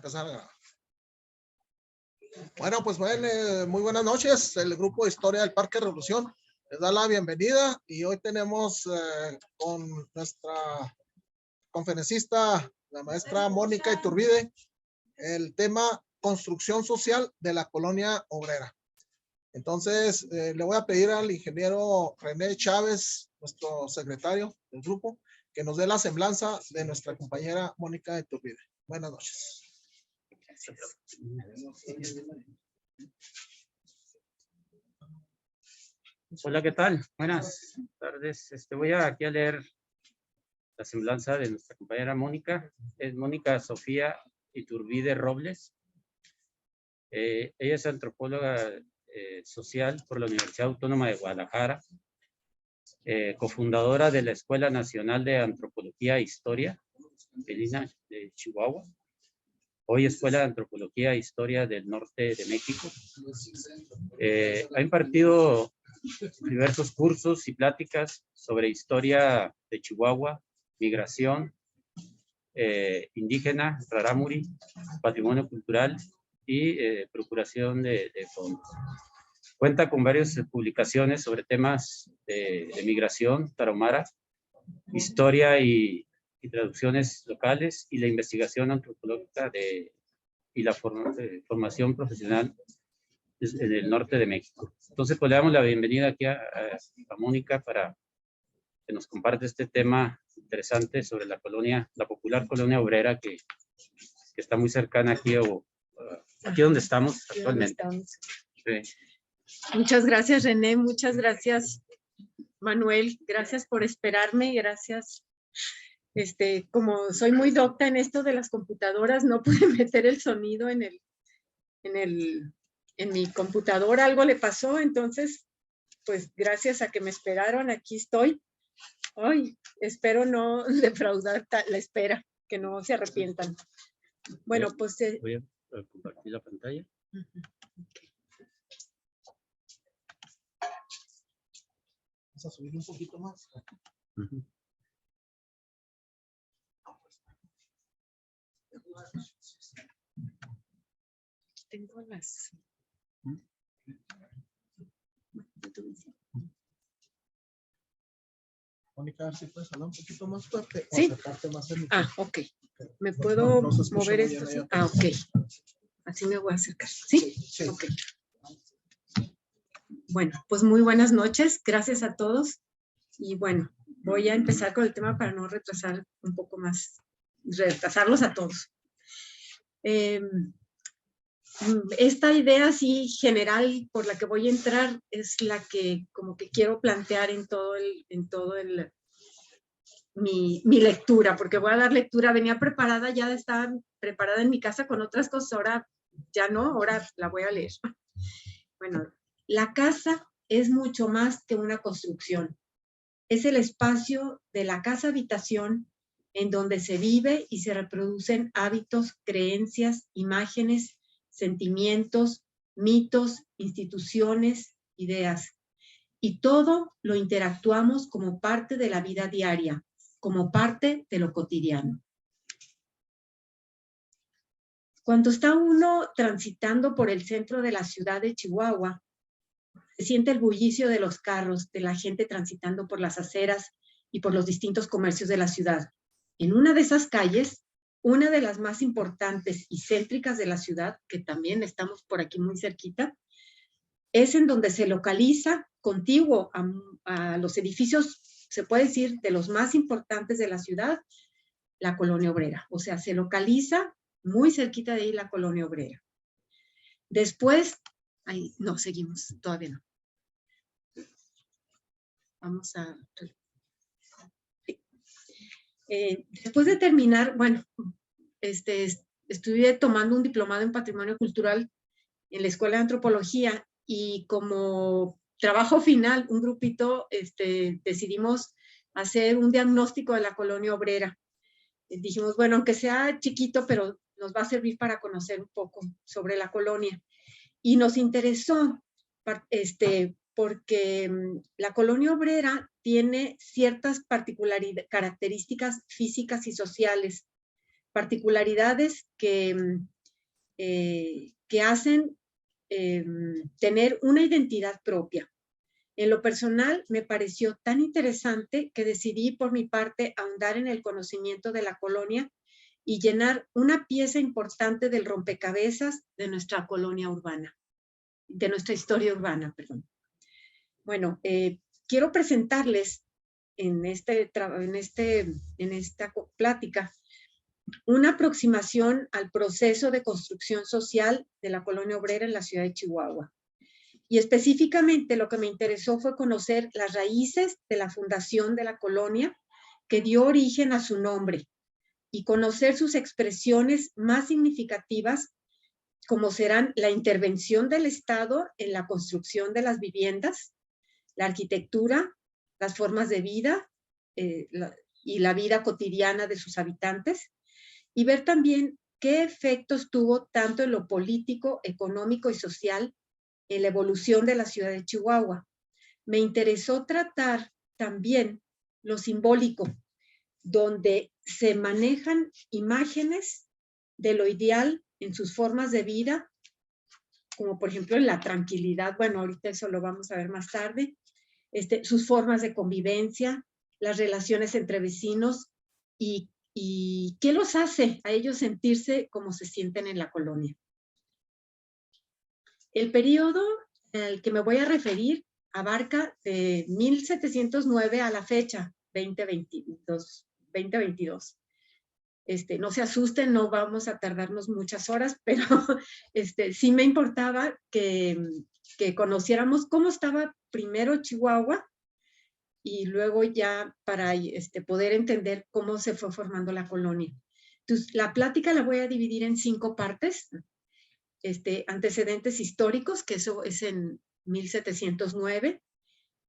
Empezar a grabar. Bueno, pues muy buenas noches. El grupo de Historia del Parque Revolución les da la bienvenida y hoy tenemos con nuestra conferencista, la maestra Mónica Iturbide, el tema construcción social de la colonia obrera. Entonces, le voy a pedir al ingeniero René Chávez, nuestro secretario del grupo, que nos dé la semblanza de nuestra compañera Mónica Iturbide. Buenas noches. Hola, ¿qué tal? Buenas tardes. Voy aquí a leer la semblanza de nuestra compañera Mónica. Es Mónica Sofía Iturbide Robles. Ella es antropóloga social por la Universidad Autónoma de Guadalajara, cofundadora de la Escuela Nacional de Antropología e Historia de Chihuahua, hoy Escuela de Antropología e Historia del Norte de México. Ha impartido diversos cursos y pláticas sobre historia de Chihuahua, migración, indígena, rarámuri, patrimonio cultural y procuración de fondos. Cuenta con varias publicaciones sobre temas de migración tarahumara, historia y traducciones locales y la investigación antropológica y la formación profesional en el norte de México. Entonces, pues le damos la bienvenida aquí a Mónica para que nos comparte este tema interesante sobre la popular colonia obrera que está muy cercana aquí, aquí donde estamos actualmente. Sí. Muchas gracias, René. Muchas gracias, Manuel. Gracias por esperarme y gracias. Como soy muy docta en esto de las computadoras, no pude meter el sonido en mi computadora. Algo le pasó, entonces, pues gracias a que me esperaron, aquí estoy. Ay, espero no defraudar la espera, que no se arrepientan. Bueno, pues... Voy a compartir la pantalla. Vamos a subir un poquito más. Tengo las... Mónica, a ver si puedes hablar un poquito más fuerte. ¿Sí? Más el ok. ¿Me puedo mover esto? ¿Sí? Ok. Así me voy a acercar. ¿Sí? Sí. Ok. Bueno, pues muy buenas noches. Gracias a todos. Y bueno, voy a empezar con el tema para no retrasar un poco más, retrasarlos a todos. Esta idea así general por la que voy a entrar es la que como que quiero plantear en mi lectura, porque voy a dar lectura. Venía preparada, ya estaba preparada en mi casa con otras cosas, ahora ya no, ahora la voy a leer. Bueno, la casa es mucho más que una construcción. Es el espacio de la casa-habitación en donde se vive y se reproducen hábitos, creencias, imágenes, sentimientos, mitos, instituciones, ideas. Y todo lo interactuamos como parte de la vida diaria, como parte de lo cotidiano. Cuando está uno transitando por el centro de la ciudad de Chihuahua, se siente el bullicio de los carros, de la gente transitando por las aceras y por los distintos comercios de la ciudad. En una de esas calles, una de las más importantes y céntricas de la ciudad, que también estamos por aquí muy cerquita, es en donde se localiza, contiguo a los edificios, se puede decir, de los más importantes de la ciudad, la colonia obrera. O sea, se localiza muy cerquita de ahí la colonia obrera. Después, ahí, no, seguimos, todavía no. Vamos a... después de terminar, bueno, estuve tomando un diplomado en Patrimonio Cultural en la Escuela de Antropología y como trabajo final, un grupito, decidimos hacer un diagnóstico de la colonia obrera. Dijimos, bueno, aunque sea chiquito, pero nos va a servir para conocer un poco sobre la colonia. Y nos interesó, porque la colonia obrera tiene ciertas características físicas y sociales particularidades que hacen tener una identidad propia. En lo personal, me pareció tan interesante que decidí por mi parte ahondar en el conocimiento de la colonia y llenar una pieza importante del rompecabezas de nuestra colonia urbana, de nuestra historia urbana, perdón. Bueno, quiero presentarles en esta plática una aproximación al proceso de construcción social de la colonia obrera en la ciudad de Chihuahua. Y específicamente lo que me interesó fue conocer las raíces de la fundación de la colonia que dio origen a su nombre y conocer sus expresiones más significativas, como serán la intervención del Estado en la construcción de las viviendas, la arquitectura, las formas de vida y la vida cotidiana de sus habitantes, y ver también qué efectos tuvo tanto en lo político, económico y social en la evolución de la ciudad de Chihuahua. Me interesó tratar también lo simbólico, donde se manejan imágenes de lo ideal en sus formas de vida, como por ejemplo en la tranquilidad, bueno, ahorita eso lo vamos a ver más tarde, sus formas de convivencia, las relaciones entre vecinos y qué los hace a ellos sentirse como se sienten en la colonia. El periodo al que me voy a referir abarca de 1709 a la fecha, 2022. No se asusten, no vamos a tardarnos muchas horas, pero sí me importaba que conociéramos cómo estaba primero Chihuahua y luego ya para poder entender cómo se fue formando la colonia. Entonces, la plática la voy a dividir en 5 partes. Antecedentes históricos, que eso es en 1709,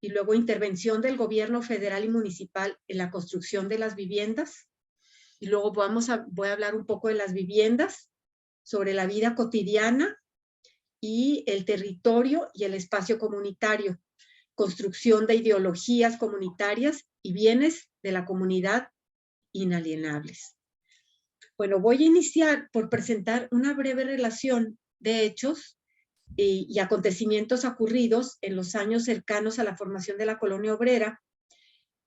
y luego intervención del gobierno federal y municipal en la construcción de las viviendas, y luego voy a hablar un poco de las viviendas, sobre la vida cotidiana y el territorio y el espacio comunitario, construcción de ideologías comunitarias y bienes de la comunidad inalienables. Bueno, voy a iniciar por presentar una breve relación de hechos y acontecimientos ocurridos en los años cercanos a la formación de la colonia obrera,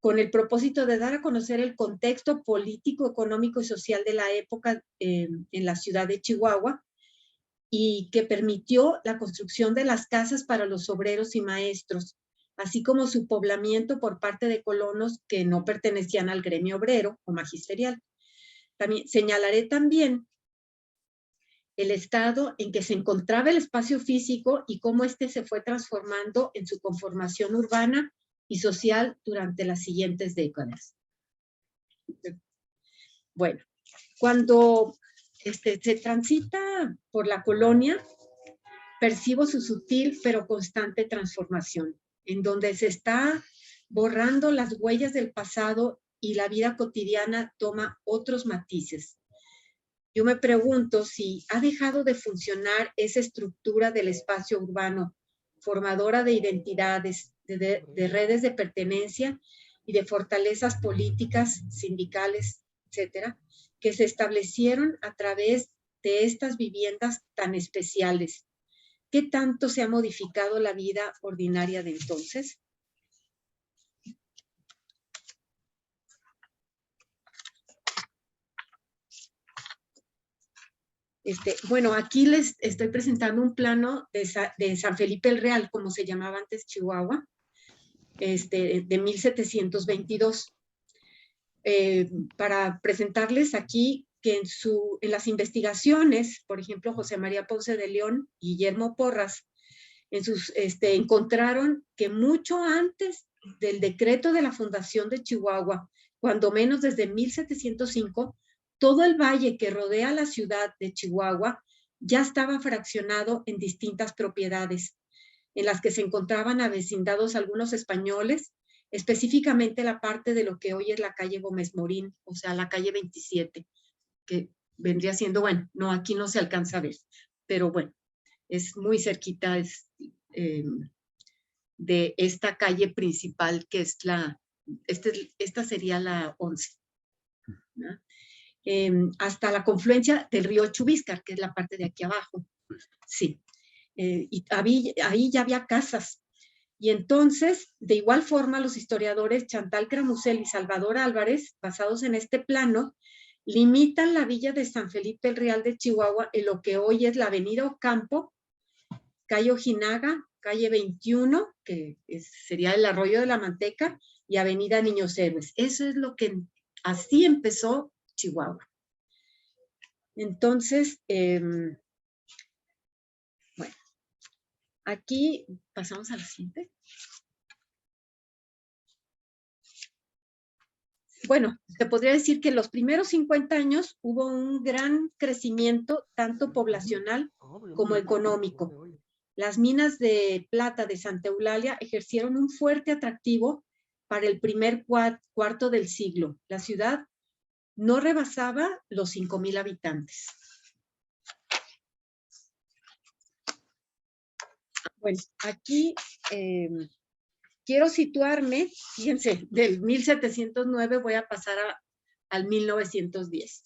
con el propósito de dar a conocer el contexto político, económico y social de la época en la ciudad de Chihuahua, y que permitió la construcción de las casas para los obreros y maestros, así como su poblamiento por parte de colonos que no pertenecían al gremio obrero o magisterial. También señalaré también el estado en que se encontraba el espacio físico y cómo se fue transformando en su conformación urbana y social durante las siguientes décadas. Bueno, cuando se transita por la colonia, percibo su sutil pero constante transformación, en donde se está borrando las huellas del pasado y la vida cotidiana toma otros matices. Yo me pregunto si ha dejado de funcionar esa estructura del espacio urbano, formadora de identidades, de redes de pertenencia y de fortalezas políticas, sindicales, etcétera, que se establecieron a través de estas viviendas tan especiales. ¿Qué tanto se ha modificado la vida ordinaria de entonces? Bueno, aquí les estoy presentando un plano de San Felipe el Real, como se llamaba antes Chihuahua, de 1722. Para presentarles aquí que en las investigaciones, por ejemplo, José María Ponce de León y Guillermo Porras, encontraron que mucho antes del decreto de la fundación de Chihuahua, cuando menos desde 1705, todo el valle que rodea la ciudad de Chihuahua ya estaba fraccionado en distintas propiedades, en las que se encontraban avecindados algunos españoles, específicamente la parte de lo que hoy es la calle Gómez Morín, o sea, la calle 27, que vendría siendo, bueno, no, aquí no se alcanza a ver, pero bueno, es muy cerquita de esta calle principal, que es esta sería la 11, ¿no? hasta la confluencia del río Chubíscar, que es la parte de aquí abajo. Sí. Y ahí ya había casas. Y entonces, de igual forma, los historiadores Chantal Cramusel y Salvador Álvarez, basados en este plano, limitan la villa de San Felipe el Real de Chihuahua en lo que hoy es la avenida Ocampo, calle Ojinaga, calle 21, que sería el Arroyo de la Manteca, y avenida Niños Héroes. Eso es lo que, así empezó Chihuahua. Entonces, bueno, aquí pasamos a la siguiente. Bueno, te podría decir que en los primeros 50 años hubo un gran crecimiento, tanto poblacional como económico. Las minas de plata de Santa Eulalia ejercieron un fuerte atractivo para el primer cuarto del siglo. La ciudad no rebasaba los 5,000 habitantes. Bueno, aquí quiero situarme, fíjense, del 1709 voy a pasar al 1910,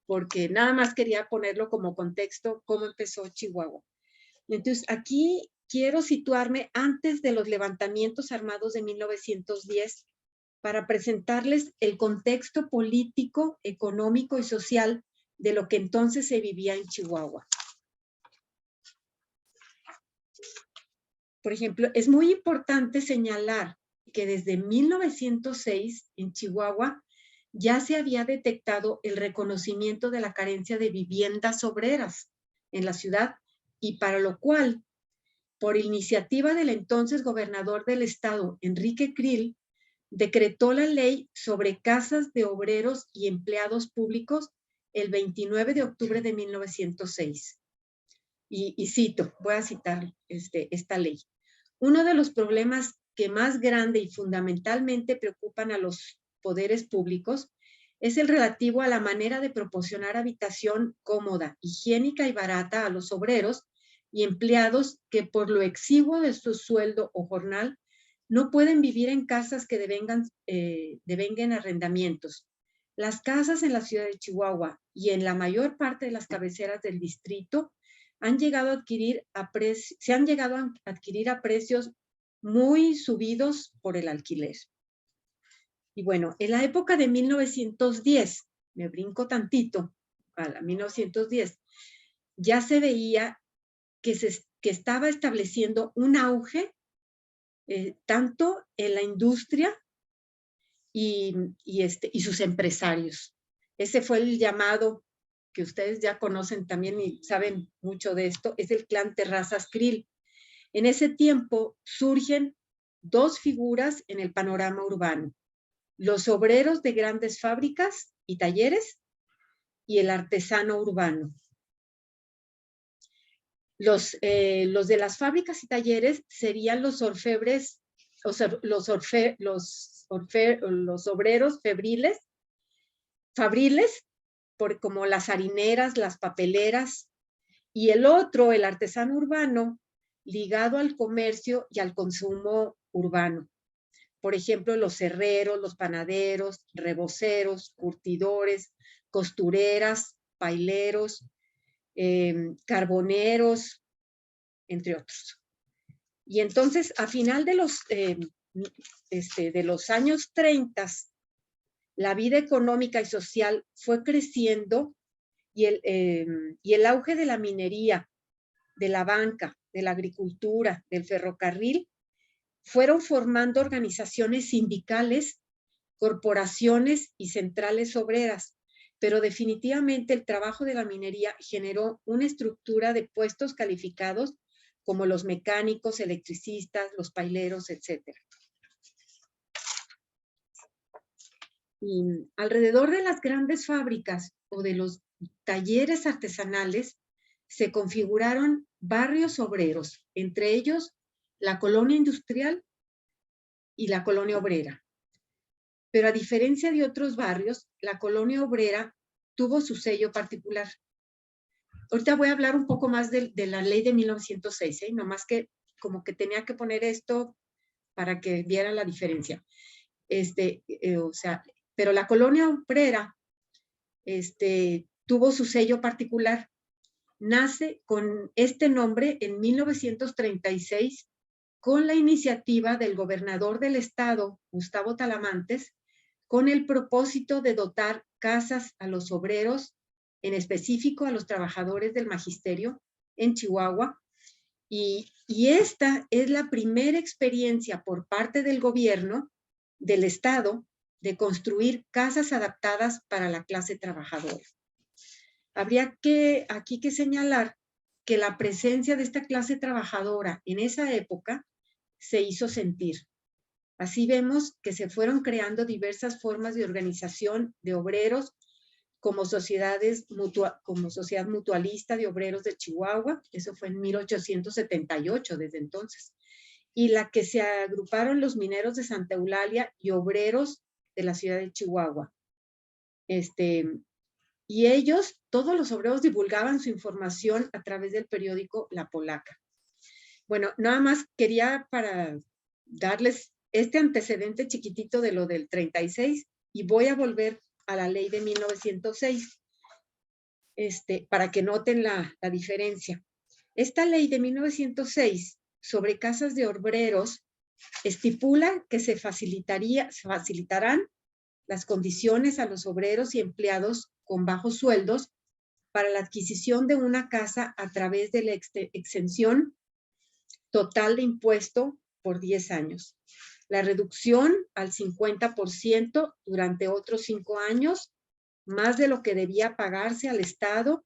porque nada más quería ponerlo como contexto, cómo empezó Chihuahua. Entonces, aquí quiero situarme antes de los levantamientos armados de 1910 para presentarles el contexto político, económico y social de lo que entonces se vivía en Chihuahua. Por ejemplo, es muy importante señalar que desde 1906 en Chihuahua ya se había detectado el reconocimiento de la carencia de viviendas obreras en la ciudad, y para lo cual, por iniciativa del entonces gobernador del estado, Enrique Krill, decretó la ley sobre casas de obreros y empleados públicos el 29 de octubre de 1906. Y cito, voy a citar esta ley. Uno de los problemas que más grande y fundamentalmente preocupan a los poderes públicos es el relativo a la manera de proporcionar habitación cómoda, higiénica y barata a los obreros y empleados que por lo exiguo de su sueldo o jornal no pueden vivir en casas que devenguen arrendamientos. Las casas en la ciudad de Chihuahua y en la mayor parte de las cabeceras del distrito se han llegado a adquirir a precios muy subidos por el alquiler. Y bueno, en la época de 1910, me brinco tantito, a la 1910, ya se veía que estaba estableciendo un auge tanto en la industria y sus empresarios. Ese fue el llamado que ustedes ya conocen también y saben mucho de esto, es el clan Terrazas Krill. En ese tiempo surgen dos figuras en el panorama urbano: los obreros de grandes fábricas y talleres y el artesano urbano. Los de las fábricas y talleres serían los orfebres, los obreros fabriles, como las harineras, las papeleras, y el otro, el artesano urbano, ligado al comercio y al consumo urbano. Por ejemplo, los herreros, los panaderos, reboceros, curtidores, costureras, paileros, carboneros, entre otros. Y entonces, a final de los años 30, la vida económica y social fue creciendo y el auge de la minería, de la banca, de la agricultura, del ferrocarril, fueron formando organizaciones sindicales, corporaciones y centrales obreras, pero definitivamente el trabajo de la minería generó una estructura de puestos calificados como los mecánicos, electricistas, los paileros, etc. Y alrededor de las grandes fábricas o de los talleres artesanales se configuraron barrios obreros, entre ellos la colonia industrial y la colonia obrera. Pero a diferencia de otros barrios, la colonia obrera tuvo su sello particular. Ahorita voy a hablar un poco más de la ley de 1906, nomás que como que tenía que poner esto para que vieran la diferencia. Pero la colonia obrera tuvo su sello particular. Nace con este nombre en 1936 con la iniciativa del gobernador del estado, Gustavo Talamantes, con el propósito de dotar casas a los obreros, en específico a los trabajadores del magisterio en Chihuahua. Y esta es la primera experiencia por parte del gobierno del estado de construir casas adaptadas para la clase trabajadora. Habría aquí que señalar que la presencia de esta clase trabajadora en esa época se hizo sentir. Así vemos que se fueron creando diversas formas de organización de obreros como sociedad mutualista de obreros de Chihuahua, eso fue en 1878 desde entonces, y la que se agruparon los mineros de Santa Eulalia y obreros de la ciudad de Chihuahua. Y ellos, todos los obreros divulgaban su información a través del periódico La Polaca. Bueno, nada más quería para darles este antecedente chiquitito de lo del 36 y voy a volver a la ley de 1906 para que noten la diferencia. Esta ley de 1906 sobre casas de obreros estipula que se facilitarán las condiciones a los obreros y empleados con bajos sueldos para la adquisición de una casa a través de la exención total de impuesto por 10 años. La reducción al 50% durante otros 5 años, más de lo que debía pagarse al Estado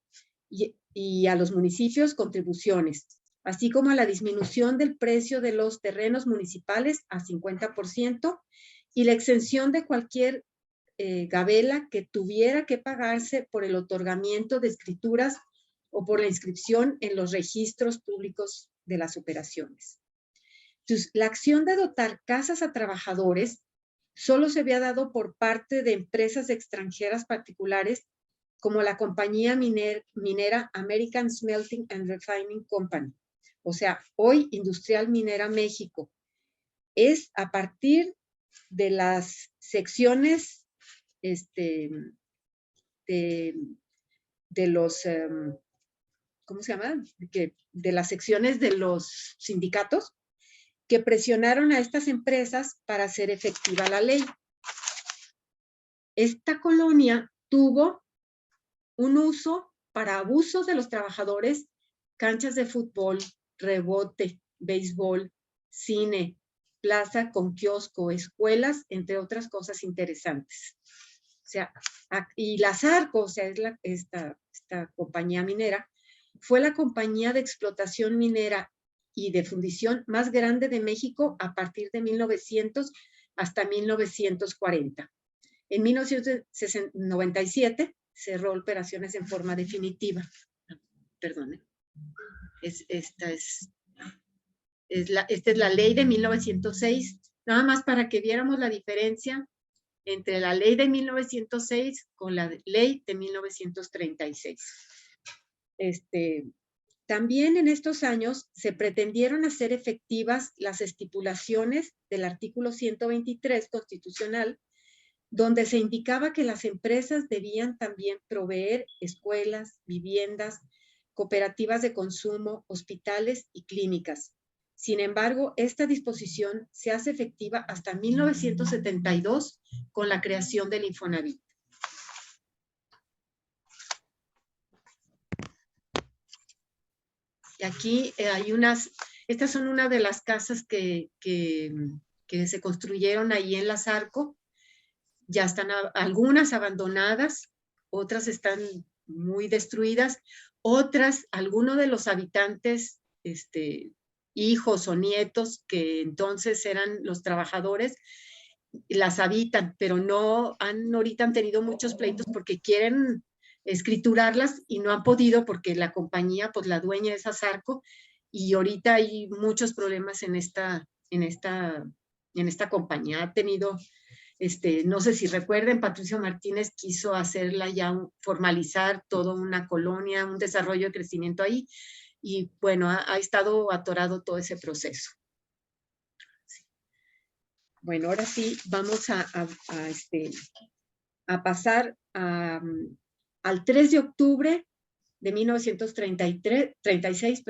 y a los municipios contribuciones, así como a la disminución del precio de los terrenos municipales a 50% y la exención de cualquier gabela que tuviera que pagarse por el otorgamiento de escrituras o por la inscripción en los registros públicos de las operaciones. Entonces, la acción de dotar casas a trabajadores solo se había dado por parte de empresas extranjeras particulares como la compañía minera American Smelting and Refining Company, o sea, hoy Industrial Minera México. Es a partir de las secciones de los, ¿cómo se llama? De las secciones de los sindicatos que presionaron a estas empresas para hacer efectiva la ley. Esta colonia tuvo un uso para abuso de los trabajadores, canchas de fútbol, rebote, béisbol, cine, plaza con kiosco, escuelas, entre otras cosas interesantes. O sea, y la Zarco, o sea, es esta compañía minera, fue la compañía de explotación minera y de fundición más grande de México a partir de 1900 hasta 1940. En 1997 cerró operaciones en forma definitiva. Perdón. Esta es la ley de 1906, nada más para que viéramos la diferencia entre la ley de 1906 con la ley de 1936. También en estos años se pretendieron hacer efectivas las estipulaciones del artículo 123 constitucional, donde se indicaba que las empresas debían también proveer escuelas, viviendas, cooperativas de consumo, hospitales y clínicas. Sin embargo, esta disposición se hace efectiva hasta 1972 con la creación del Infonavit. Y aquí hay estas son una de las casas que se construyeron ahí en la Zarco. Ya están algunas abandonadas, otras están muy destruidas, otras, algunos de los habitantes, hijos o nietos que entonces eran los trabajadores, las habitan, pero ahorita han tenido muchos pleitos porque quieren escriturarlas y no han podido porque la compañía, pues la dueña es Zarco, y ahorita hay muchos problemas en esta compañía. Ha tenido, no sé si recuerden, Patricio Martínez quiso hacerla ya, formalizar toda una colonia, un desarrollo de crecimiento ahí, y bueno, ha estado atorado todo ese proceso. Bueno, ahora sí vamos a pasar a al 3 de octubre de 1936,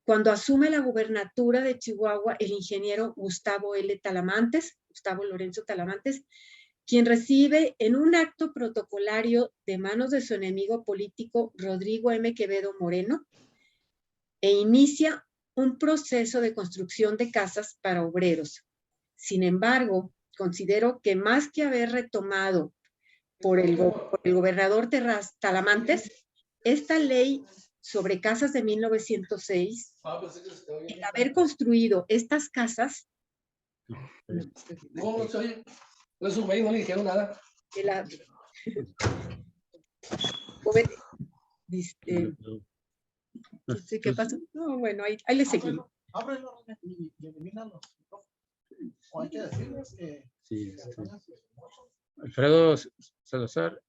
cuando asume la gubernatura de Chihuahua el ingeniero Gustavo Lorenzo Talamantes, quien recibe en un acto protocolario de manos de su enemigo político Rodrigo M. Quevedo Moreno e inicia un proceso de construcción de casas para obreros. Sin embargo, considero que más que haber retomado por el gobernador Talamantes, esta ley sobre casas de 1906, el haber construido estas casas, No se oye. No es un güey, no le dijeron nada. ¿Qué pasó? No, bueno, ahí le seguimos. Ábrelo y elimínalo. O hay que decirles que... Sí, Alfredo Salazar.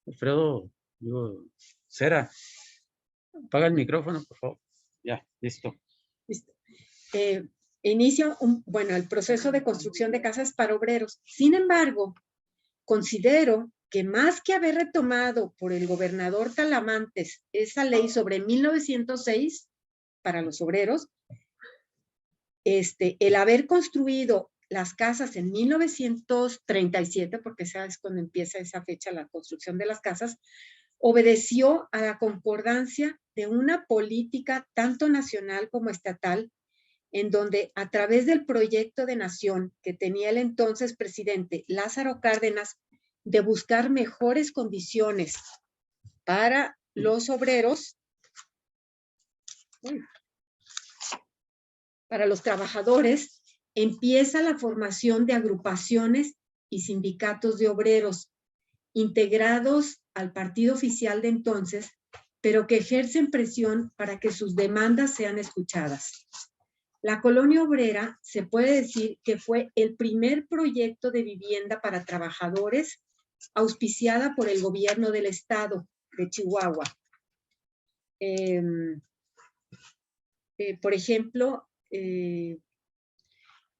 Alfredo, Cera. Apaga el micrófono, por favor. Ya, listo. Listo. Inicia el proceso de construcción de casas para obreros. Sin embargo, considero que más que haber retomado por el gobernador Talamantes esa ley sobre 1906 para los obreros, el haber construido las casas en 1937, porque esa es cuando empieza esa fecha la construcción de las casas, obedeció a la concordancia de una política tanto nacional como estatal, en donde a través del proyecto de nación que tenía el entonces presidente Lázaro Cárdenas de buscar mejores condiciones para los obreros, para los trabajadores, empieza la formación de agrupaciones y sindicatos de obreros integrados al partido oficial de entonces, pero que ejercen presión para que sus demandas sean escuchadas. La colonia obrera se puede decir que fue el primer proyecto de vivienda para trabajadores auspiciada por el gobierno del estado de Chihuahua. Por ejemplo,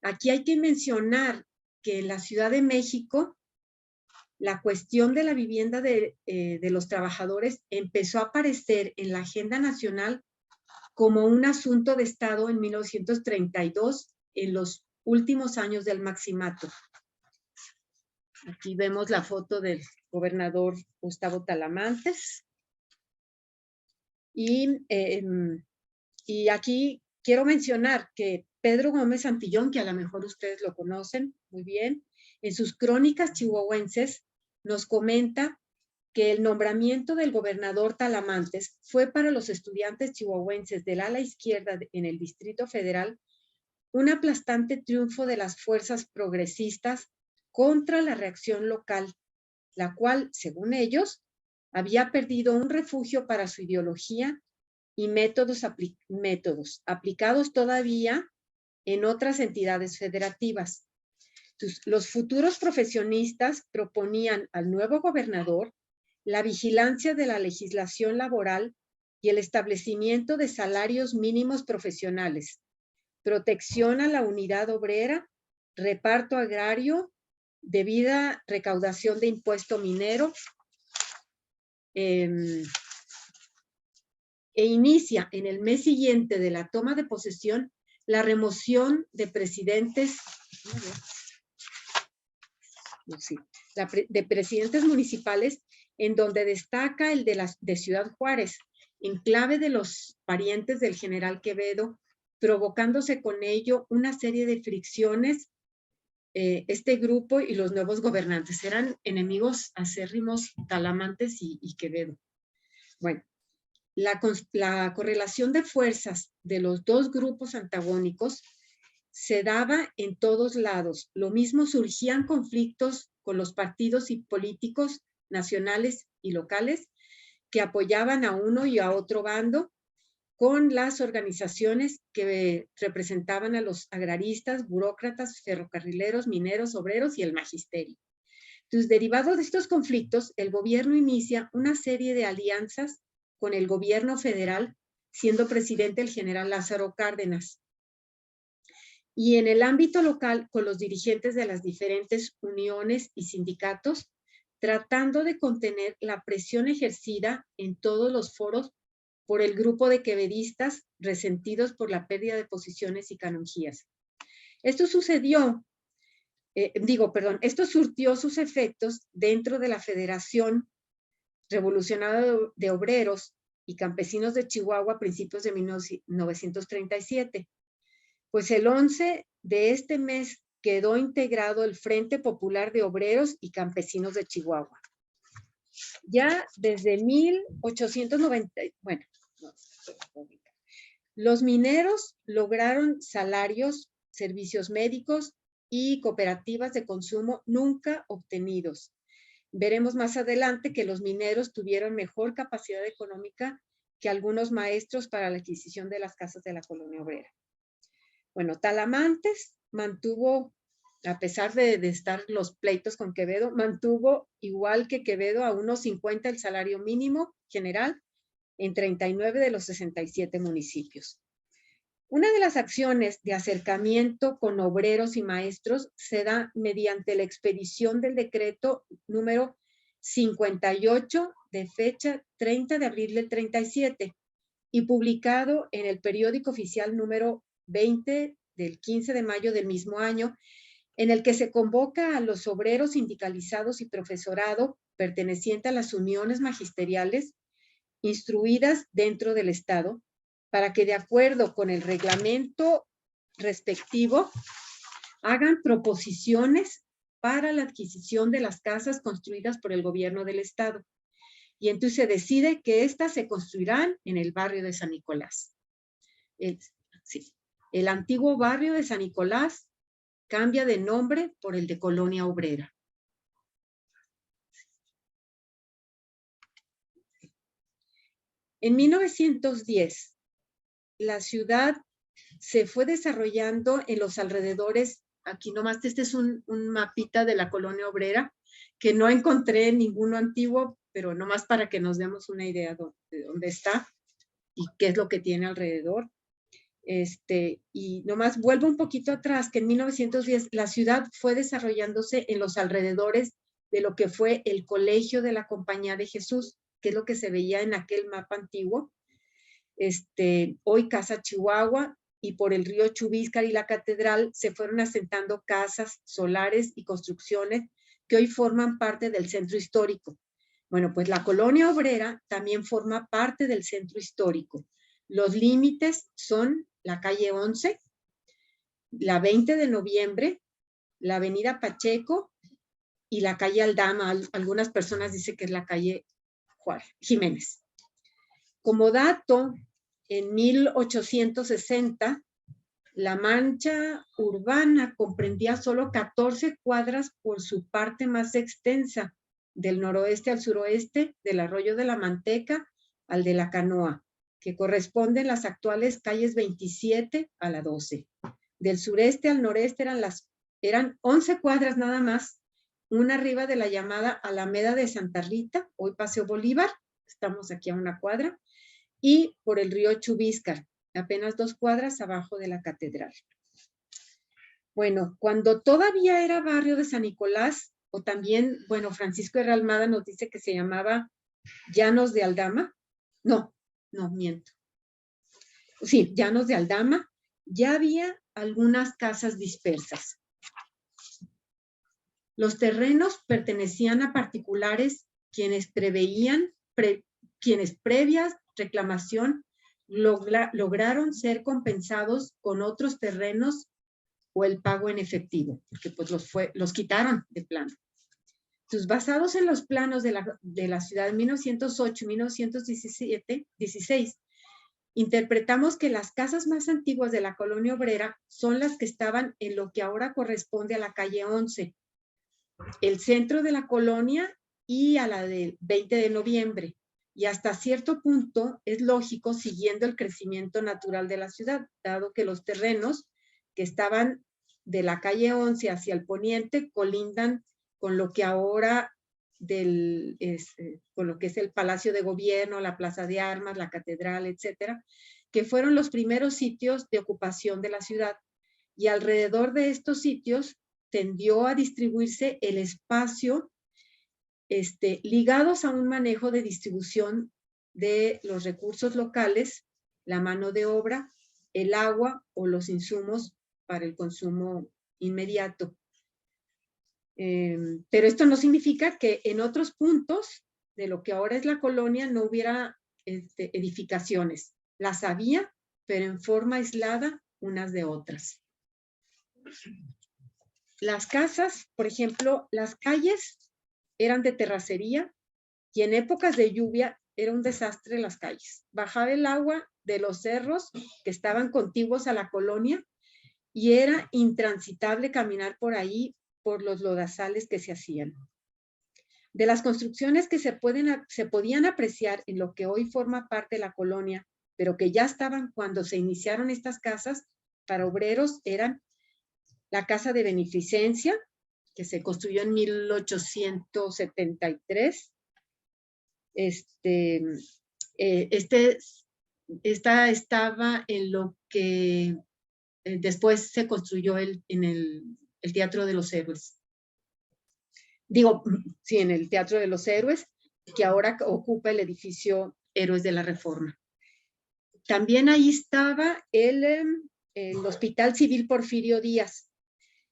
aquí hay que mencionar que en la Ciudad de México la cuestión de la vivienda de los trabajadores empezó a aparecer en la agenda nacional como un asunto de Estado en 1932, en los últimos años del Maximato. Aquí vemos la foto del gobernador Gustavo Talamantes. Y aquí quiero mencionar que Pedro Gómez Santillón, que a lo mejor ustedes lo conocen muy bien, en sus crónicas chihuahuenses nos comenta que el nombramiento del gobernador Talamantes fue para los estudiantes chihuahuenses del ala izquierda en el Distrito Federal un aplastante triunfo de las fuerzas progresistas contra la reacción local, la cual, según ellos, había perdido un refugio para su ideología y métodos aplicados todavía en otras entidades federativas. Entonces, los futuros profesionistas proponían al nuevo gobernador la vigilancia de la legislación laboral y el establecimiento de salarios mínimos profesionales, protección a la unidad obrera, reparto agrario, debida recaudación de impuesto minero, e inicia en el mes siguiente de la toma de posesión la remoción de presidentes, de presidentes municipales, en donde destaca el de Ciudad Juárez, enclave de los parientes del general Quevedo, provocándose con ello una serie de fricciones. Este grupo y los nuevos gobernantes eran enemigos acérrimos, Talamantes y Quevedo. Bueno, la correlación de fuerzas de los dos grupos antagónicos se daba en todos lados. Lo mismo surgían conflictos con los partidos y políticos nacionales y locales que apoyaban a uno y a otro bando, con las organizaciones que representaban a los agraristas, burócratas, ferrocarrileros, mineros, obreros y el magisterio. Entonces, derivado de estos conflictos, el gobierno inicia una serie de alianzas con el gobierno federal, siendo presidente el general Lázaro Cárdenas. Y en el ámbito local, con los dirigentes de las diferentes uniones y sindicatos, tratando de contener la presión ejercida en todos los foros por el grupo de quevedistas resentidos por la pérdida de posiciones y canonjías. Esto surtió sus efectos dentro de la Federación Revolucionaria de Obreros y Campesinos de Chihuahua a principios de 1937. Pues el 11 de este mes quedó integrado el Frente Popular de Obreros y Campesinos de Chihuahua. Ya desde 1890, los mineros lograron salarios, servicios médicos y cooperativas de consumo nunca obtenidos. Veremos más adelante que los mineros tuvieron mejor capacidad económica que algunos maestros para la adquisición de las casas de la colonia obrera. Bueno, Talamantes mantuvo, a pesar de estar los pleitos con Quevedo, mantuvo igual que Quevedo a unos 50 el salario mínimo general en 39 de los 67 municipios. Una de las acciones de acercamiento con obreros y maestros se da mediante la expedición del decreto número 58 de fecha 30 de abril del 37 y publicado en el periódico oficial número 20 del 15 de mayo del mismo año, en el que se convoca a los obreros sindicalizados y profesorado perteneciente a las uniones magisteriales instruidas dentro del Estado para que de acuerdo con el reglamento respectivo hagan proposiciones para la adquisición de las casas construidas por el gobierno del Estado. Y entonces se decide que éstas se construirán en el barrio de San Nicolás. El antiguo barrio de San Nicolás cambia de nombre por el de Colonia Obrera. En 1910, la ciudad se fue desarrollando en los alrededores. Aquí nomás, este es un mapita de la colonia obrera, que no encontré ninguno antiguo, pero nomás para que nos demos una idea de dónde está y qué es lo que tiene alrededor. Y nomás vuelvo un poquito atrás, que en 1910 la ciudad fue desarrollándose en los alrededores de lo que fue el Colegio de la Compañía de Jesús, que es lo que se veía en aquel mapa antiguo. Hoy Casa Chihuahua, y por el río Chubíscar y la catedral se fueron asentando casas, solares y construcciones que hoy forman parte del centro histórico. Bueno, pues la colonia obrera también forma parte del centro histórico. Los límites son la calle 11, la 20 de noviembre, la avenida Pacheco y la calle Aldama. Algunas personas dicen que es la calle Jiménez. Como dato, en 1860, la mancha urbana comprendía solo 14 cuadras por su parte más extensa, del noroeste al suroeste, del arroyo de la Manteca al de la Canoa, que corresponden las actuales calles 27 a la 12. Del sureste al noreste eran 11 cuadras nada más, una arriba de la llamada Alameda de Santa Rita, hoy Paseo Bolívar, estamos aquí a una cuadra, y por el río Chubíscar, apenas 2 cuadras abajo de la catedral. Bueno, cuando todavía era barrio de San Nicolás, o también, bueno, Francisco R. Almada nos dice que se llamaba Llanos de Aldama. No, miento. Sí, Llanos de Aldama. Ya había algunas casas dispersas. Los terrenos pertenecían a particulares quienes previas reclamación lograron ser compensados con otros terrenos o el pago en efectivo, porque pues los quitaron de plano. Entonces, basados en los planos de la ciudad de 1908 y 1916, interpretamos que las casas más antiguas de la colonia obrera son las que estaban en lo que ahora corresponde a la calle 11, el centro de la colonia y a la del 20 de noviembre. Y hasta cierto punto es lógico siguiendo el crecimiento natural de la ciudad, dado que los terrenos que estaban de la calle 11 hacia el poniente colindan con lo que ahora con lo que es el Palacio de Gobierno, la Plaza de Armas, la Catedral, etcétera, que fueron los primeros sitios de ocupación de la ciudad. Y alrededor de estos sitios tendió a distribuirse el espacio ligados a un manejo de distribución de los recursos locales, la mano de obra, el agua o los insumos para el consumo inmediato. Pero esto no significa que en otros puntos de lo que ahora es la colonia no hubiera edificaciones. Las había, pero en forma aislada unas de otras. Las casas, por ejemplo, las calles eran de terracería y en épocas de lluvia era un desastre las calles. Bajaba el agua de los cerros que estaban contiguos a la colonia y era intransitable caminar por ahí por los lodazales que se hacían. De las construcciones que se podían apreciar en lo que hoy forma parte de la colonia, pero que ya estaban cuando se iniciaron estas casas para obreros, eran la Casa de Beneficencia, que se construyó en 1873. Esta estaba en lo que después se construyó en el Teatro de los Héroes. Digo, sí, en el Teatro de los Héroes, que ahora ocupa el edificio Héroes de la Reforma. También ahí estaba el Hospital Civil Porfirio Díaz.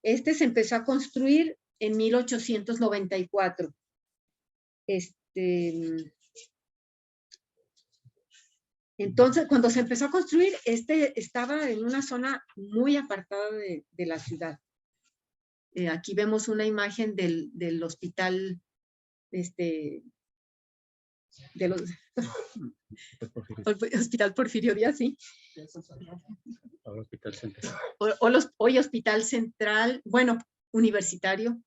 Este se empezó a construir en 1894. Entonces, cuando se empezó a construir, estaba en una zona muy apartada de la ciudad. Aquí vemos una imagen del hospital, Hospital Porfirio Díaz, sí. Hospital Central. Hoy Hospital Central, bueno, Universitario,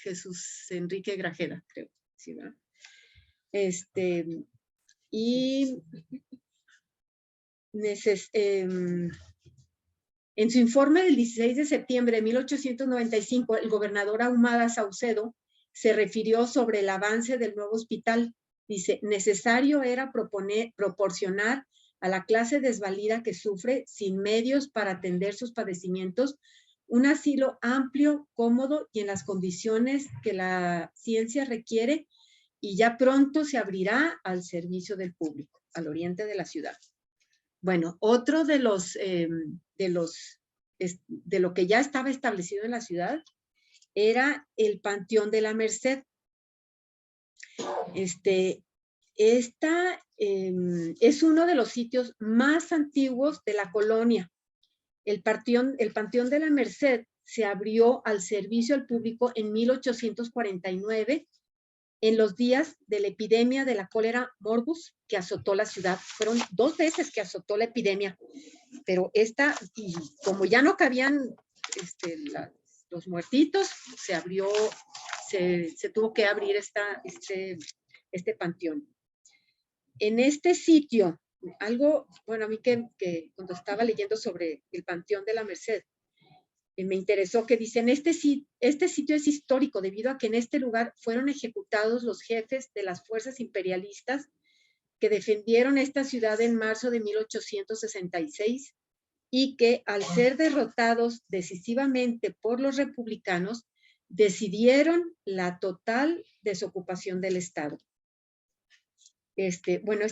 Jesús Enrique Grajeda, creo. ¿Sí, verdad? Y en su informe del 16 de septiembre de 1895, el gobernador Ahumada Saucedo se refirió sobre el avance del nuevo hospital. Dice, necesario era proporcionar a la clase desvalida que sufre sin medios para atender sus padecimientos un asilo amplio, cómodo y en las condiciones que la ciencia requiere, y ya pronto se abrirá al servicio del público, al oriente de la ciudad. Bueno, otro de lo que ya estaba establecido en la ciudad era el Panteón de la Merced. Es uno de los sitios más antiguos de la colonia. El Panteón de la Merced se abrió al servicio al público en 1849, en los días de la epidemia de la cólera morbus que azotó la ciudad. Fueron 2 veces que azotó la epidemia, pero y como ya no cabían los muertitos, se abrió, se tuvo que abrir este panteón. En este sitio, bueno, a mí que cuando estaba leyendo sobre el Panteón de la Merced, me interesó que dicen, este sitio es histórico debido a que en este lugar fueron ejecutados los jefes de las fuerzas imperialistas que defendieron esta ciudad en marzo de 1866 y que al ser derrotados decisivamente por los republicanos, decidieron la total desocupación del Estado. Bueno,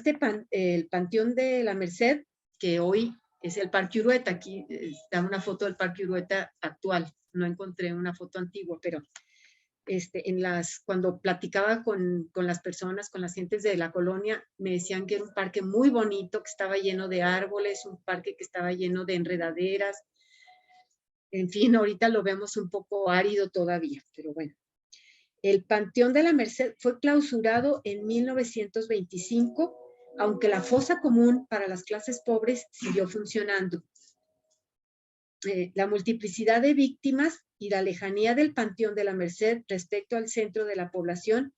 el Panteón de la Merced, que hoy es el Parque Urueta. Aquí está una foto del Parque Urueta actual. No encontré una foto antigua, pero cuando platicaba con las personas, con las gentes de la colonia, me decían que era un parque muy bonito, que estaba lleno de árboles, un parque que estaba lleno de enredaderas. En fin, ahorita lo vemos un poco árido todavía, pero bueno. El Panteón de la Merced fue clausurado en 1925, aunque la fosa común para las clases pobres siguió funcionando. La multiplicidad de víctimas y la lejanía del Panteón de la Merced respecto al centro de la población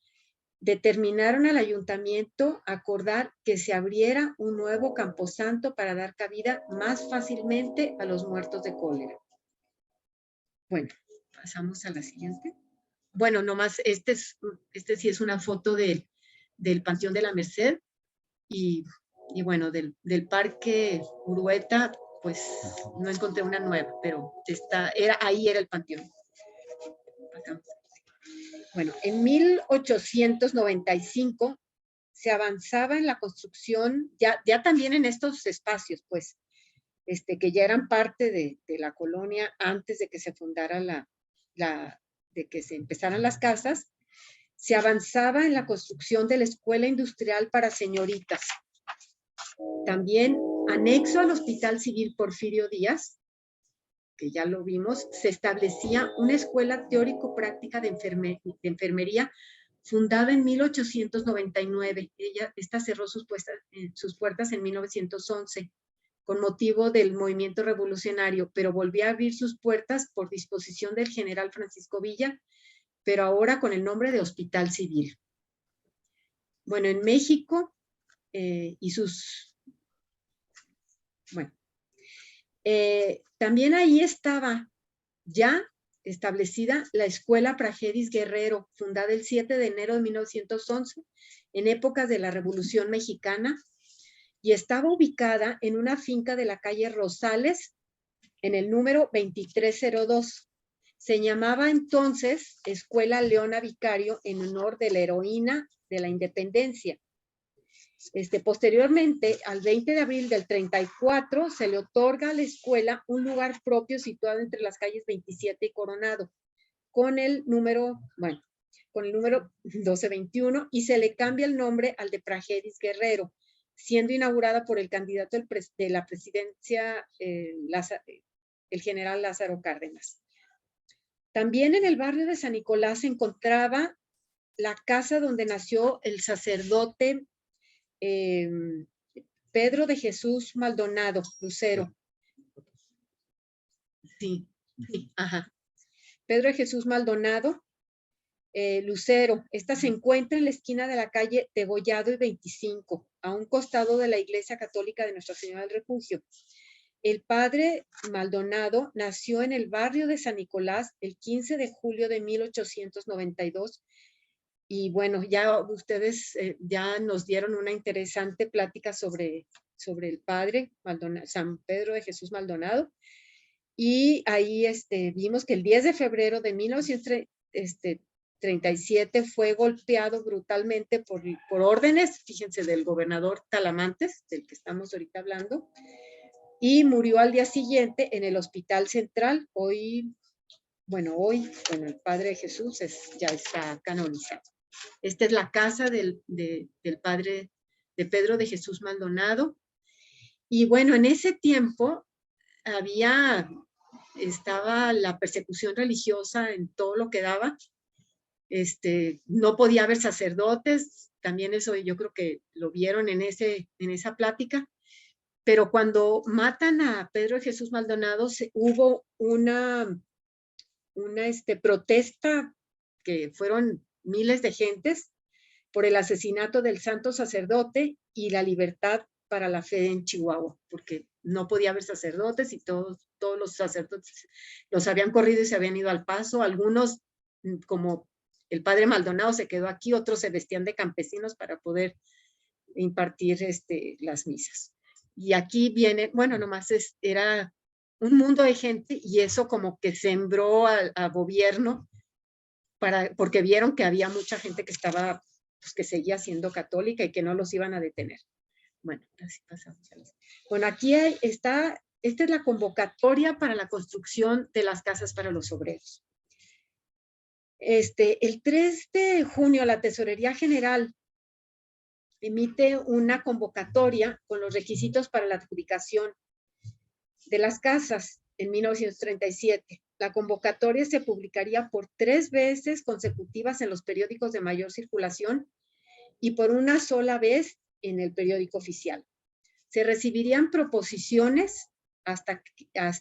determinaron al ayuntamiento acordar que se abriera un nuevo camposanto para dar cabida más fácilmente a los muertos de cólera. Bueno, pasamos a la siguiente. Bueno, nomás, este sí es una foto del Panteón de la Merced y bueno, del Parque Urueta, pues no encontré una nueva, pero ahí era el panteón. Bueno, en 1895 se avanzaba en la construcción, ya también en estos espacios, pues, que ya eran parte de la colonia antes de que se fundara de que se empezaran las casas, se avanzaba en la construcción de la escuela industrial para señoritas. También, anexo al Hospital Civil Porfirio Díaz, que ya lo vimos, se establecía una escuela teórico-práctica de enfermería fundada en 1899. Esta cerró sus puertas en 1911 con motivo del movimiento revolucionario, pero volvió a abrir sus puertas por disposición del general Francisco Villa, pero ahora con el nombre de Hospital Civil. Bueno, en México también ahí estaba ya establecida la Escuela Praxedis Guerrero, fundada el 7 de enero de 1911, en épocas de la Revolución Mexicana, y estaba ubicada en una finca de la calle Rosales, en el número 2302. Se llamaba entonces Escuela Leona Vicario en honor de la heroína de la Independencia. Posteriormente, al 20 de abril del 34, se le otorga a la escuela un lugar propio situado entre las calles 27 y Coronado, con el número 1221, y se le cambia el nombre al de Praxedis Guerrero, siendo inaugurada por el candidato de la presidencia, el general Lázaro Cárdenas. También en el barrio de San Nicolás se encontraba la casa donde nació el sacerdote Pedro de Jesús Maldonado, Lucero. Sí, ajá. Pedro de Jesús Maldonado, Lucero. Esta se encuentra en la esquina de la calle Degollado y 25, a un costado de la Iglesia Católica de Nuestra Señora del Refugio. El padre Maldonado nació en el barrio de San Nicolás el 15 de julio de 1892. Y bueno, ya ustedes ya nos dieron una interesante plática sobre el padre San Pedro de Jesús Maldonado. Y ahí vimos que el 10 de febrero de 1937 fue golpeado brutalmente por órdenes, fíjense, del gobernador Talamantes, del que estamos ahorita hablando, y murió al día siguiente en el Hospital Central. Hoy, el Padre de Jesús ya está canonizado. Esta es la casa del padre de Pedro de Jesús Maldonado. Y bueno, en ese tiempo estaba la persecución religiosa en todo lo que daba. No podía haber sacerdotes, también eso yo creo que lo vieron en esa plática. Pero cuando matan a Pedro de Jesús Maldonado, hubo una protesta que fueron miles de gentes por el asesinato del santo sacerdote y la libertad para la fe en Chihuahua, porque no podía haber sacerdotes y todos los sacerdotes los habían corrido y se habían ido al Paso. Algunos, como el padre Maldonado, se quedó aquí, otros se vestían de campesinos para poder impartir las misas. Y aquí viene, bueno, nomás era un mundo de gente, y eso como que sembró al gobierno, porque vieron que había mucha gente que estaba, pues, que seguía siendo católica y que no los iban a detener. Bueno, así pasamos. Bueno, aquí esta es la convocatoria para la construcción de las casas para los obreros. El 3 de junio la Tesorería General emite una convocatoria con los requisitos para la adjudicación de las casas en 1937. La convocatoria se publicaría por 3 veces consecutivas en los periódicos de mayor circulación y por una sola vez en el periódico oficial. Se recibirían proposiciones hasta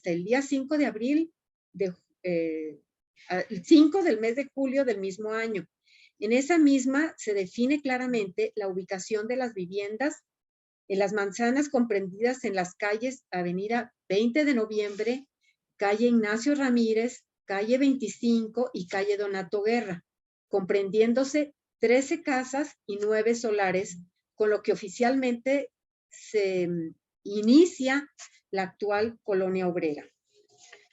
el día 5 de abril, el 5 del mes de julio del mismo año. En esa misma se define claramente la ubicación de las viviendas en las manzanas comprendidas en las calles Avenida 20 de Noviembre, calle Ignacio Ramírez, calle 25 y calle Donato Guerra, comprendiéndose 13 casas y 9 solares, con lo que oficialmente se inicia la actual colonia obrera.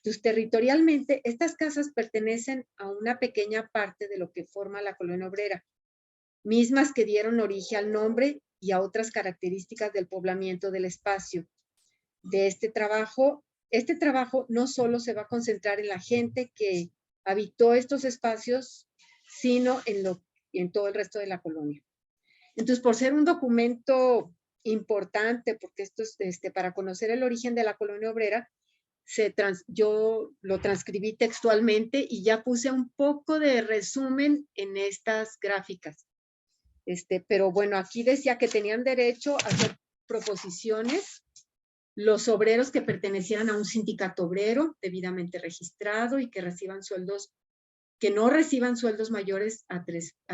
Entonces, territorialmente, estas casas pertenecen a una pequeña parte de lo que forma la colonia obrera, mismas que dieron origen al nombre y a otras características del poblamiento del espacio. De este trabajo no solo se va a concentrar en la gente que habitó estos espacios, sino en todo el resto de la colonia. Entonces, por ser un documento importante, porque esto es para conocer el origen de la colonia obrera, yo lo transcribí textualmente y ya puse un poco de resumen en estas gráficas. Pero bueno, aquí decía que tenían derecho a hacer proposiciones los obreros que pertenecieran a un sindicato obrero debidamente registrado y que no reciban sueldos mayores a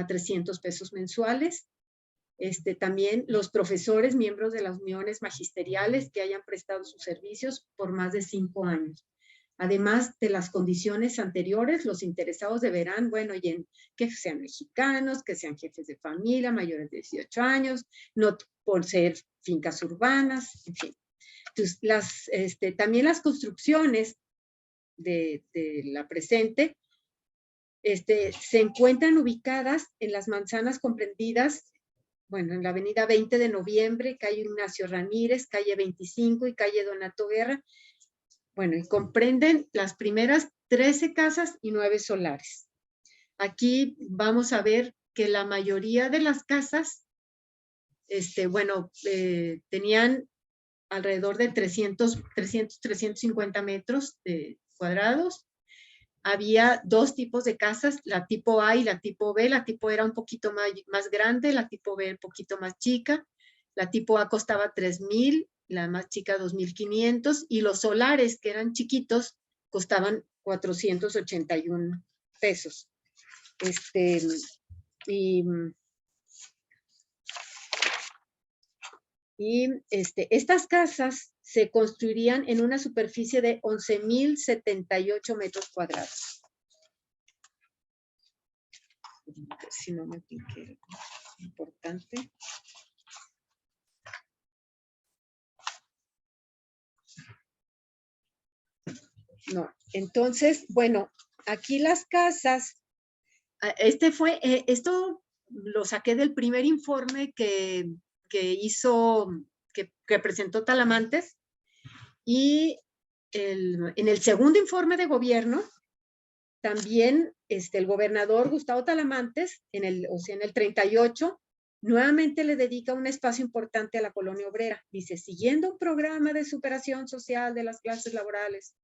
300 pesos mensuales. También los profesores, miembros de las uniones magisteriales que hayan prestado sus servicios por más de 5 años. Además de las condiciones anteriores, los interesados deberán, bueno, que sean mexicanos, que sean jefes de familia, mayores de 18 años, no por ser fincas urbanas, en fin. Entonces, también las construcciones de la presente se encuentran ubicadas en las manzanas comprendidas, bueno, en la avenida 20 de noviembre, calle Ignacio Ramírez, calle 25 y calle Donato Guerra. Bueno, y comprenden las primeras 13 casas y 9 solares. Aquí vamos a ver que la mayoría de las casas, tenían alrededor de 350 metros cuadrados. Había 2 tipos de casas, la tipo A y la tipo B. La tipo A era un poquito más grande, la tipo B un poquito más chica. La tipo A costaba 3,000, la más chica 2,500, y los solares, que eran chiquitos, costaban 481 pesos. Estas casas se construirían en una superficie de 11,078 metros cuadrados. Si no me piqué, importante. No, entonces, bueno, aquí las casas, esto lo saqué del primer informe que presentó Talamantes, y en el segundo informe de gobierno, también el gobernador Gustavo Talamantes, en el 38, nuevamente le dedica un espacio importante a la colonia obrera. Dice, siguiendo un programa de superación social de las clases laborales,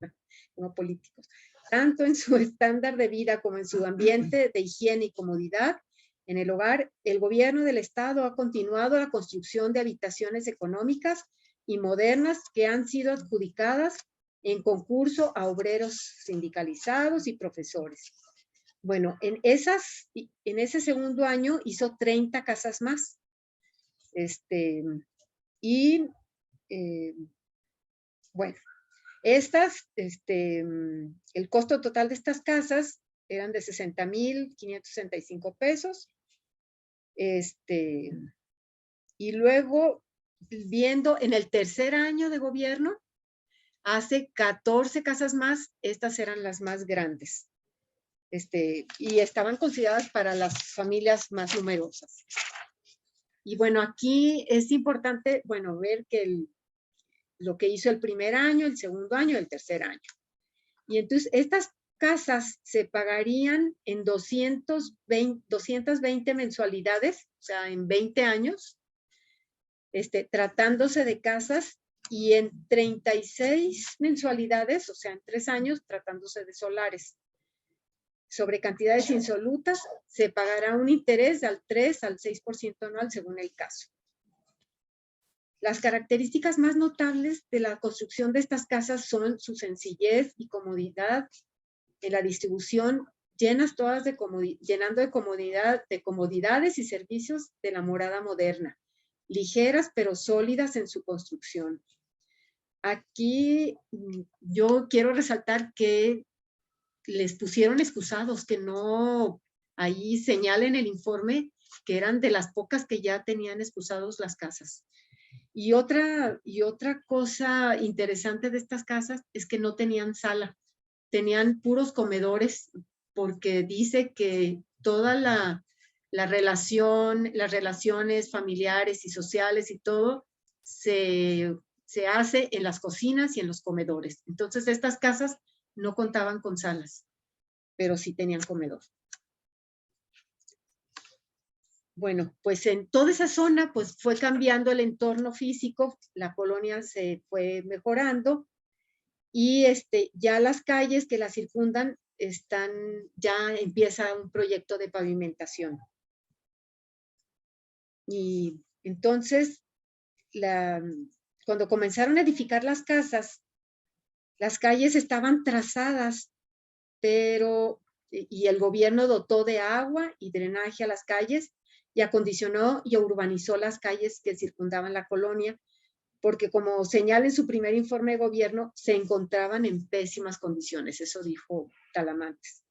como políticos, tanto en su estándar de vida como en su ambiente de higiene y comodidad en el hogar, el gobierno del estado ha continuado la construcción de habitaciones económicas y modernas que han sido adjudicadas en concurso a obreros sindicalizados y profesores. Bueno, en ese segundo año hizo 30 casas más. Bueno, el costo total de estas casas eran de 60,565 pesos. Y luego, viendo en el tercer año de gobierno, hace 14 casas más. Estas eran las más grandes. Y estaban consideradas para las familias más numerosas. Y bueno, aquí es importante, bueno, ver que lo que hizo el primer año, el segundo año, el tercer año. Y entonces estas casas se pagarían en 220 mensualidades, o sea, en 20 años, tratándose de casas, y en 36 mensualidades, o sea, en 3 años, tratándose de solares. Sobre cantidades insolutas, se pagará un interés del 3 al 6% anual según el caso. Las características más notables de la construcción de estas casas son su sencillez y comodidad en la distribución, llenando de comodidades y servicios de la morada moderna, ligeras pero sólidas en su construcción. Aquí yo quiero resaltar que les pusieron excusados, que no, ahí señala en el informe que eran de las pocas que ya tenían excusados las casas. Y otra cosa interesante de estas casas es que no tenían sala. tenían puros comedores, porque dice que toda la relación, las relaciones familiares y sociales y todo se hace en las cocinas y en los comedores. Entonces estas casas no contaban con salas, pero sí tenían comedor. Bueno, pues en toda esa zona pues fue cambiando el entorno físico, la colonia se fue mejorando y ya las calles que la circundan ya empieza un proyecto de pavimentación. Y entonces, cuando comenzaron a edificar las casas, las calles estaban trazadas, y el gobierno dotó de agua y drenaje a las calles y acondicionó y urbanizó las calles que circundaban la colonia, porque como señala en su primer informe de gobierno, se encontraban en pésimas condiciones, eso dijo Talamantes.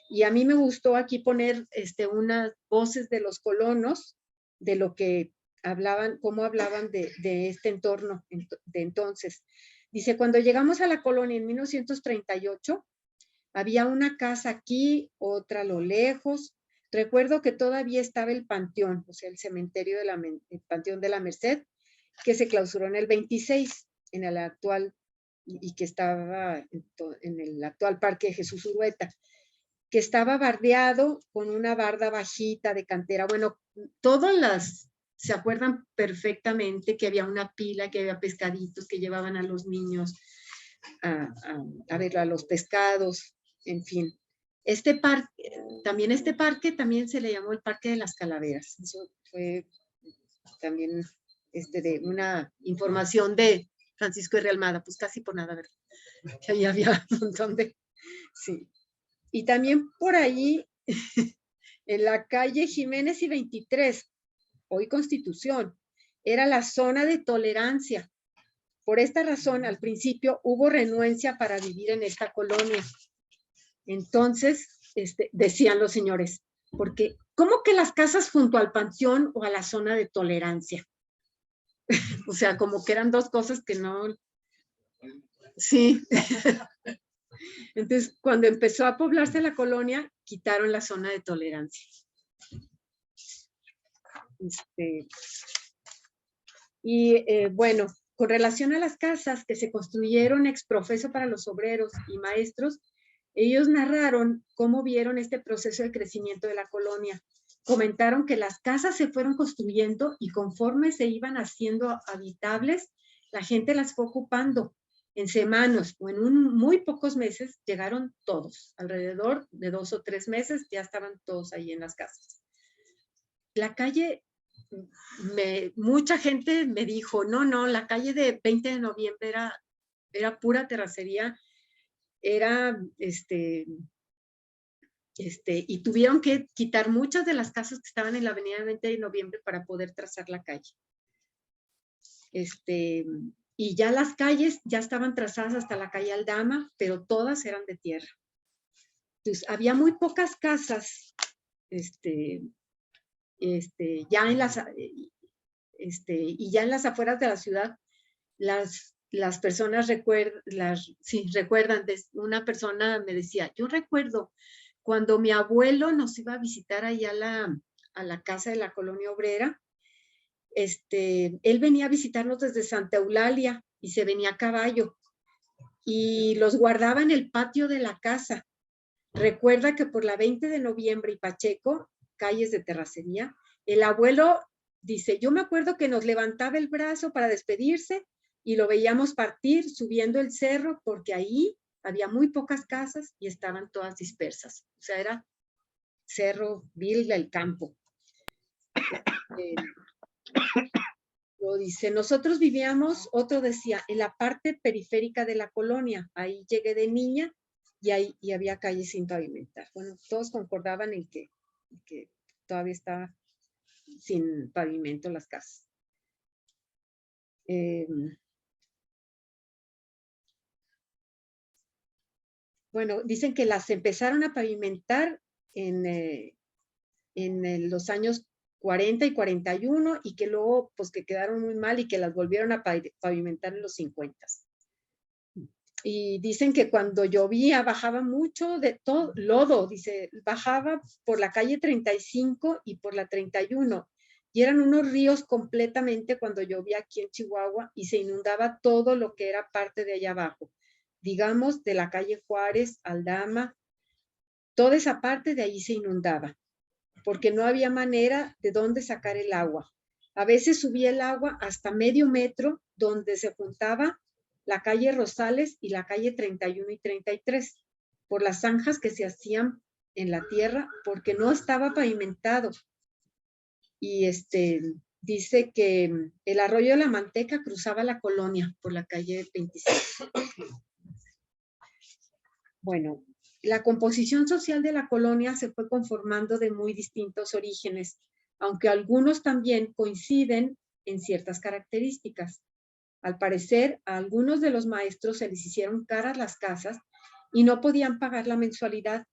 Y a mí me gustó aquí poner unas voces de los colonos, de lo que hablaban, cómo hablaban de este entorno de entonces. Dice, cuando llegamos a la colonia en 1938, había una casa aquí, otra a lo lejos. Recuerdo que todavía estaba el panteón, o sea, el cementerio el Panteón de la Merced, que se clausuró en el 26, en el actual, y que estaba en el actual Parque Jesús Urueta, que estaba bardeado con una barda bajita de cantera. Bueno, se acuerdan perfectamente que había una pila, que había pescaditos que llevaban a los niños a ver a los pescados, en fin. Este parque también se le llamó el Parque de las Calaveras. Eso fue también de una información de Francisco R. Almada, pues casi por nada, ¿verdad? Que ahí había un montón de... Sí. Y también por ahí, en la calle Jiménez y 23, hoy Constitución, era la zona de tolerancia. Por esta razón, al principio hubo renuencia para vivir en esta colonia. Entonces, decían los señores, porque ¿cómo que las casas junto al panteón o a la zona de tolerancia? O sea, como que eran dos cosas que no... Sí. Entonces, cuando empezó a poblarse la colonia, quitaron la zona de tolerancia. Bueno, con relación a las casas que se construyeron ex profeso para los obreros y maestros, ellos narraron cómo vieron este proceso de crecimiento de la colonia. Comentaron que las casas se fueron construyendo y conforme se iban haciendo habitables, la gente las fue ocupando. En semanas o en muy pocos meses llegaron todos. Alrededor de 2 o 3 meses ya estaban todos ahí en las casas. La calle, mucha gente me dijo, no, la calle de 20 de noviembre era pura terracería, y tuvieron que quitar muchas de las casas que estaban en la avenida 20 de noviembre para poder trazar la calle. Y ya las calles ya estaban trazadas hasta la calle Aldama, pero todas eran de tierra. Entonces, había muy pocas casas, ya en las, y ya en las afueras de la ciudad, las personas recuerdan, una persona me decía, yo recuerdo cuando mi abuelo nos iba a visitar ahí a la casa de la colonia obrera, él venía a visitarnos desde Santa Eulalia y se venía a caballo y los guardaba en el patio de la casa. Recuerda que por la 20 de noviembre y Pacheco, calles de terracería, el abuelo dice, yo me acuerdo que nos levantaba el brazo para despedirse y lo veíamos partir subiendo el cerro porque ahí había muy pocas casas y estaban todas dispersas. O sea, era Cerro Vil del Campo. Lo dice, nosotros vivíamos, otro decía, en la parte periférica de la colonia. Ahí llegué de niña y había calles sin pavimentar. Bueno, todos concordaban en que todavía estaba sin pavimento las casas. Bueno, dicen que las empezaron a pavimentar en los años 40 y 41 y que luego pues que quedaron muy mal y que las volvieron a pavimentar en los 50. Y dicen que cuando llovía bajaba mucho de todo, lodo, dice, bajaba por la calle 35 y por la 31. Y eran unos ríos completamente cuando llovía aquí en Chihuahua y se inundaba todo lo que era parte de allá abajo. Digamos, de la calle Juárez, Aldama, toda esa parte de allí se inundaba, porque no había manera de dónde sacar el agua. A veces subía el agua hasta medio metro, donde se juntaba la calle Rosales y la calle 31 y 33, por las zanjas que se hacían en la tierra, porque no estaba pavimentado. Y dice que el arroyo de la Manteca cruzaba la colonia por la calle 26. Bueno, la composición social de la colonia se fue conformando de muy distintos orígenes, aunque algunos también coinciden en ciertas características. Al parecer, a algunos de los maestros se les hicieron caras las casas y no podían pagar la mensualidad,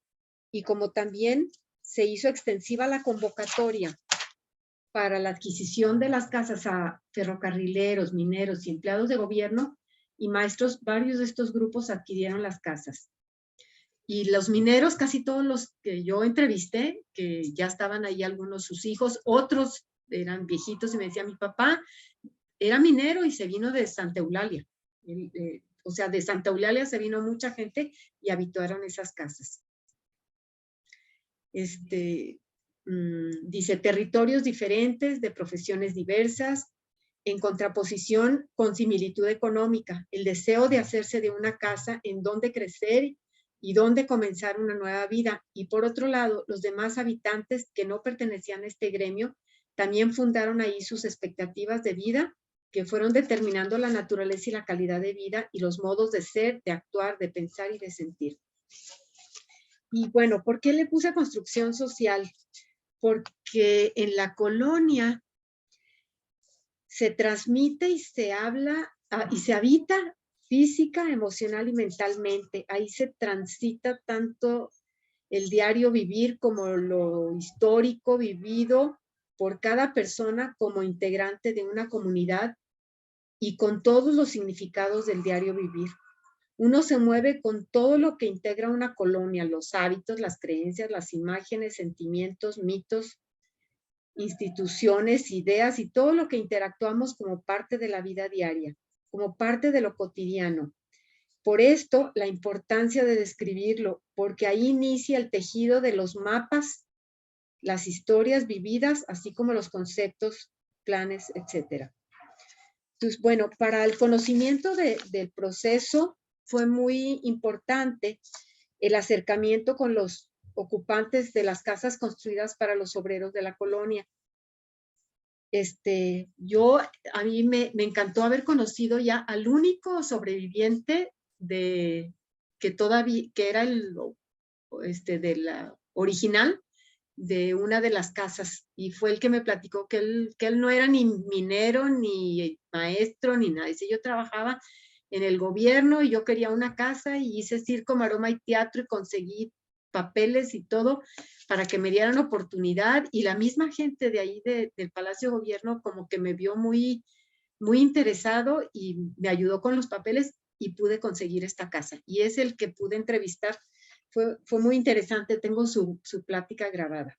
y como también se hizo extensiva la convocatoria para la adquisición de las casas a ferrocarrileros, mineros y empleados de gobierno y maestros, varios de estos grupos adquirieron las casas. Y los mineros, casi todos los que yo entrevisté, que ya estaban ahí algunos sus hijos, otros eran viejitos y me decía, mi papá era minero y se vino de Santa Eulalia. O sea, de Santa Eulalia se vino mucha gente y habitaron esas casas. Dice, territorios diferentes, de profesiones diversas, en contraposición con similitud económica, el deseo de hacerse de una casa en donde crecer y donde comenzar una nueva vida. Y por otro lado, los demás habitantes que no pertenecían a este gremio también fundaron ahí sus expectativas de vida, que fueron determinando la naturaleza y la calidad de vida y los modos de ser, de actuar, de pensar y de sentir. Y bueno, ¿por qué le puse construcción social? Porque en la colonia se transmite y se habla y se habita física, emocional y mentalmente. Ahí se transita tanto el diario vivir como lo histórico vivido por cada persona como integrante de una comunidad y con todos los significados del diario vivir. Uno se mueve con todo lo que integra una colonia, los hábitos, las creencias, las imágenes, sentimientos, mitos, instituciones, ideas y todo lo que interactuamos como parte de la vida diaria, como parte de lo cotidiano. Por esto, la importancia de describirlo, porque ahí inicia el tejido de los mapas, las historias vividas, así como los conceptos, planes, etc. Entonces, bueno, para el conocimiento del proceso fue muy importante el acercamiento con los ocupantes de las casas construidas para los obreros de la colonia. A mí me encantó haber conocido ya al único sobreviviente que era de la original de una de las casas, y fue el que me platicó que él no era ni minero, ni maestro, ni nada. Dice, yo trabajaba en el gobierno y yo quería una casa y hice circo, maroma y teatro y conseguí papeles y todo para que me dieran oportunidad, y la misma gente de ahí del Palacio de Gobierno como que me vio muy, muy interesado y me ayudó con los papeles y pude conseguir esta casa. Y es el que pude entrevistar. Fue muy interesante, tengo su plática grabada.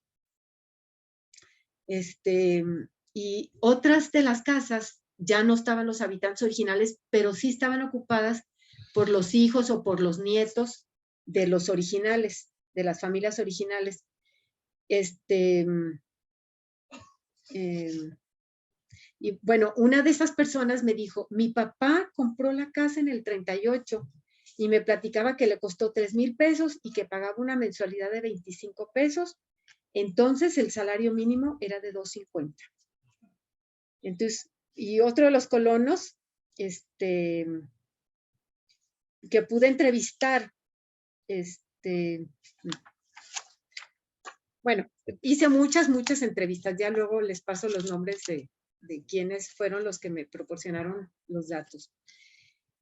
Y otras de las casas ya no estaban los habitantes originales, pero sí estaban ocupadas por los hijos o por los nietos de los originales, de las familias originales. Y bueno, una de esas personas me dijo, mi papá compró la casa en el 38 y me platicaba que le costó 3,000 pesos y que pagaba una mensualidad de 25 pesos. Entonces el salario mínimo era de 2.50. Entonces, y otro de los colonos, que pude entrevistar, bueno, hice muchas entrevistas, ya luego les paso los nombres de quienes fueron los que me proporcionaron los datos.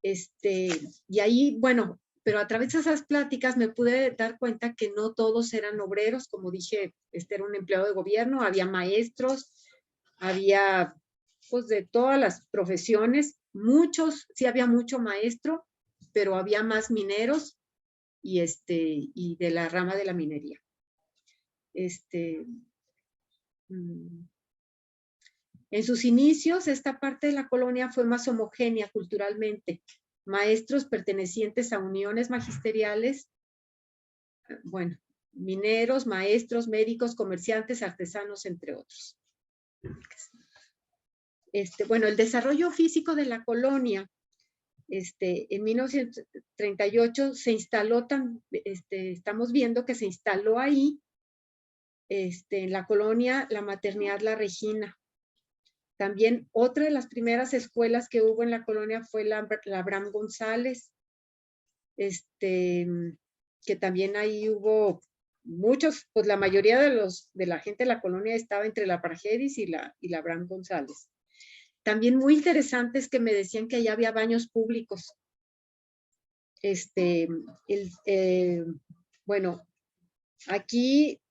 Y ahí, bueno, pero a través de esas pláticas me pude dar cuenta que no todos eran obreros, como dije, era un empleado de gobierno, había maestros, había pues de todas las profesiones, muchos, sí había mucho maestro, pero había más mineros y de la rama de la minería. En sus inicios, esta parte de la colonia fue más homogénea culturalmente. Maestros pertenecientes a uniones magisteriales, bueno, mineros, maestros, médicos, comerciantes, artesanos, entre otros. Bueno, el desarrollo físico de la colonia, en 1938 se instaló, estamos viendo que se instaló ahí, en la colonia, la maternidad La Regina. También otra de las primeras escuelas que hubo en la colonia fue la Abraham González, que también ahí hubo muchos, pues la mayoría de la gente de la colonia estaba entre la Praxedis y la Abraham González. También muy interesante es que me decían que allá había baños públicos. Bueno, aquí,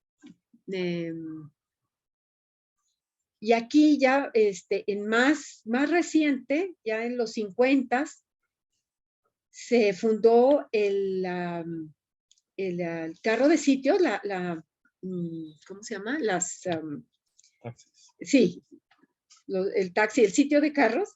y aquí ya en más reciente, ya en los 50s, se fundó el carro de sitios, ¿cómo se llama? Sí, el taxi, el sitio de carros.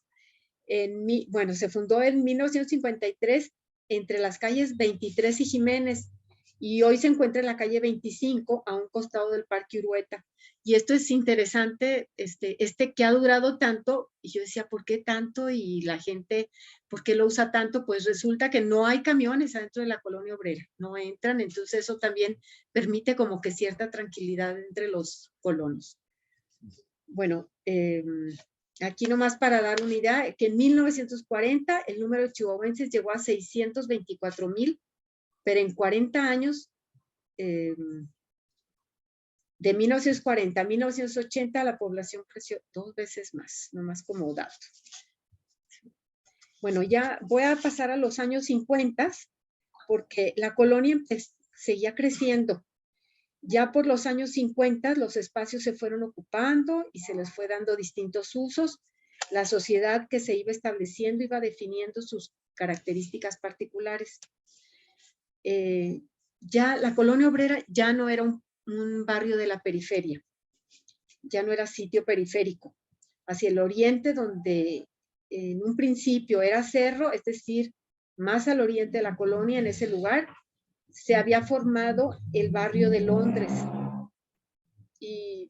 Bueno, se fundó en 1953 entre las calles 23 y Jiménez, y hoy se encuentra en la calle 25 a un costado del Parque Urueta. Y esto es interesante, que ha durado tanto, y yo decía, ¿por qué tanto? Y la gente, ¿por qué lo usa tanto? Pues resulta que no hay camiones adentro de la colonia obrera, no entran, entonces eso también permite como que cierta tranquilidad entre los colonos. Bueno, aquí nomás para dar una idea, que en 1940 el número de chihuahuenses llegó a 624,000, pero en 40 años, de 1940 a 1980, la población creció 2 veces más, nomás como dato. Bueno, ya voy a pasar a los años 50, porque la colonia seguía creciendo. Ya por los años 50, los espacios se fueron ocupando y se les fue dando distintos usos. La sociedad que se iba estableciendo iba definiendo sus características particulares. Ya la colonia obrera ya no era un barrio de la periferia, ya no era sitio periférico. Hacia el oriente, donde en un principio era cerro, es decir, más al oriente de la colonia, en ese lugar, se había formado el barrio de Londres. Y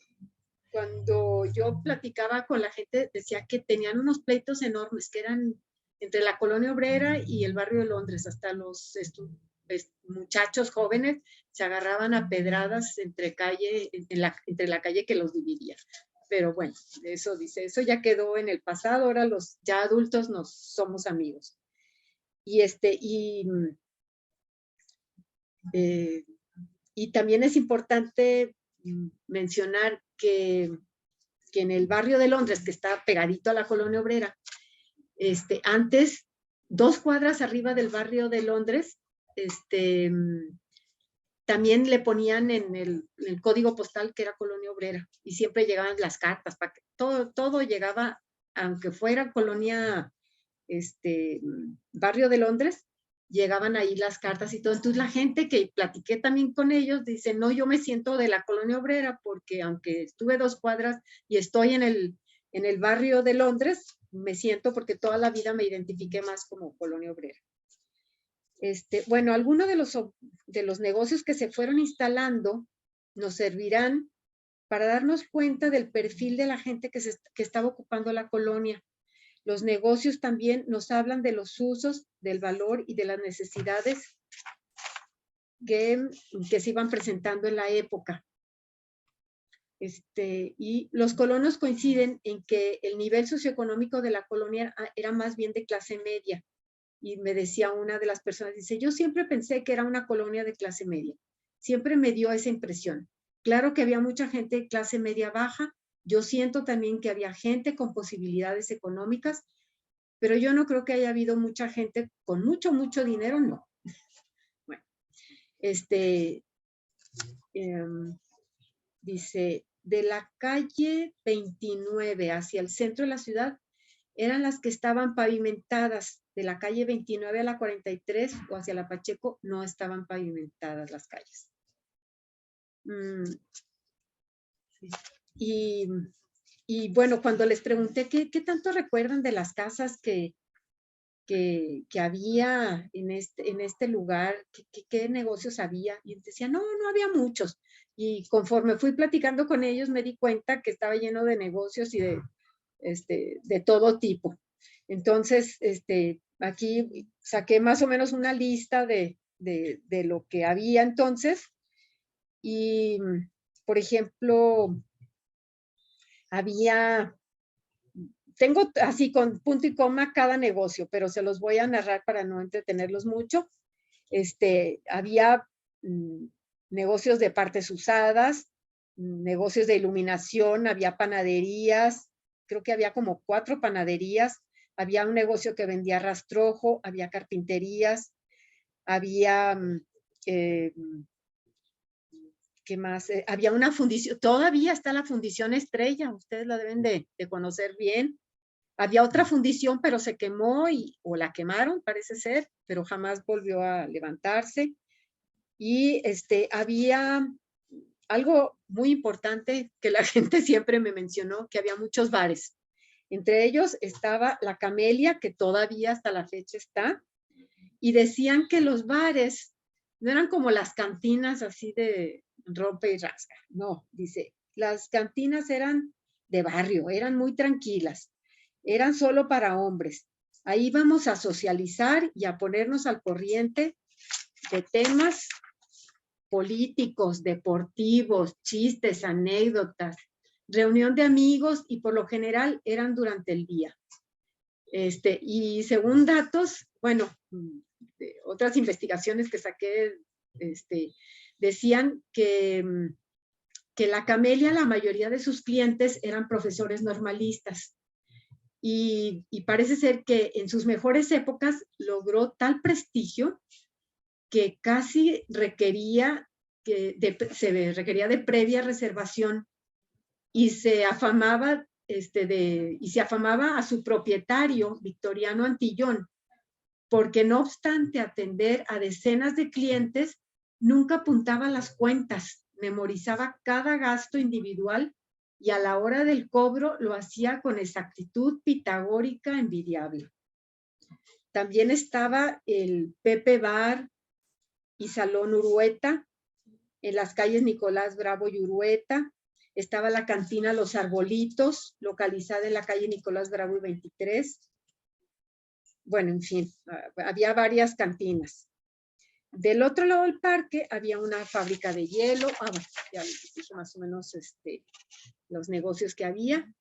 cuando yo platicaba con la gente, decía que tenían unos pleitos enormes, que eran entre la colonia obrera y el barrio de Londres. Hasta los muchachos jóvenes se agarraban a pedradas entre la calle que los dividía. Pero bueno, eso dice, eso ya quedó en el pasado, ahora los ya adultos nos somos amigos. Y también es importante mencionar que en el barrio de Londres, que está pegadito a la colonia obrera, antes, 2 cuadras arriba del barrio de Londres, también le ponían en el código postal que era colonia obrera, y siempre llegaban las cartas, para que todo llegaba, aunque fuera colonia, barrio de Londres, llegaban ahí las cartas y todo. Entonces la gente que platiqué también con ellos dice, no, yo me siento de la colonia obrera porque aunque estuve 2 cuadras y estoy en el barrio de Londres, me siento porque toda la vida me identifiqué más como colonia obrera. Bueno, algunos de los negocios que se fueron instalando nos servirán para darnos cuenta del perfil de la gente que estaba ocupando la colonia. Los negocios también nos hablan de los usos, del valor y de las necesidades que se iban presentando en la época. Y los colonos coinciden en que el nivel socioeconómico de la colonia era más bien de clase media. Y me decía una de las personas, dice, yo siempre pensé que era una colonia de clase media. Siempre me dio esa impresión. Claro que había mucha gente de clase media baja. Yo siento también que había gente con posibilidades económicas, pero yo no creo que haya habido mucha gente con mucho dinero, no. Bueno, dice, de la calle 29 hacia el centro de la ciudad, eran las que estaban pavimentadas, de la calle 29 a la 43 o hacia la Pacheco no estaban pavimentadas las calles. Y bueno, cuando les pregunté qué tanto recuerdan de las casas que había en este lugar, qué negocios había, y decían, no había muchos. Y conforme fui platicando con ellos, me di cuenta que estaba lleno de negocios y de todo tipo. Entonces, aquí saqué más o menos una lista de lo que había entonces. Y, por ejemplo, tengo así con punto y coma cada negocio, pero se los voy a narrar para no entretenerlos mucho. Había negocios de partes usadas, negocios de iluminación, había panaderías, creo que había como 4 panaderías, había un negocio que vendía rastrojo, había carpinterías, había, ¿qué más? Había una fundición, todavía está la fundición Estrella, ustedes la deben de conocer bien. Había otra fundición, pero se quemó o la quemaron, parece ser, pero jamás volvió a levantarse. Y había algo muy importante que la gente siempre me mencionó, que había muchos bares. Entre ellos estaba la Camelia, que todavía hasta la fecha está, y decían que los bares no eran como las cantinas así de rompe y rasga, no, dice, las cantinas eran de barrio, eran muy tranquilas, eran solo para hombres. Ahí íbamos a socializar y a ponernos al corriente de temas políticos, deportivos, chistes, anécdotas, reunión de amigos y por lo general eran durante el día. Y según datos, bueno, otras investigaciones que saqué, decían que la Camelia, la mayoría de sus clientes eran profesores normalistas. Y parece ser que en sus mejores épocas logró tal prestigio que casi requería de previa reservación y se afamaba a su propietario, Victoriano Antillón, porque no obstante atender a decenas de clientes, nunca apuntaba las cuentas, memorizaba cada gasto individual y a la hora del cobro lo hacía con exactitud pitagórica envidiable. También estaba el Pepe Bar y Salón Urueta, en las calles Nicolás Bravo y Urueta. Estaba la cantina Los Arbolitos, localizada en la calle Nicolás Bravo y 23. Bueno, en fin, había varias cantinas. Del otro lado del parque había una fábrica de hielo. Bueno, ya les dije más o menos los negocios que había.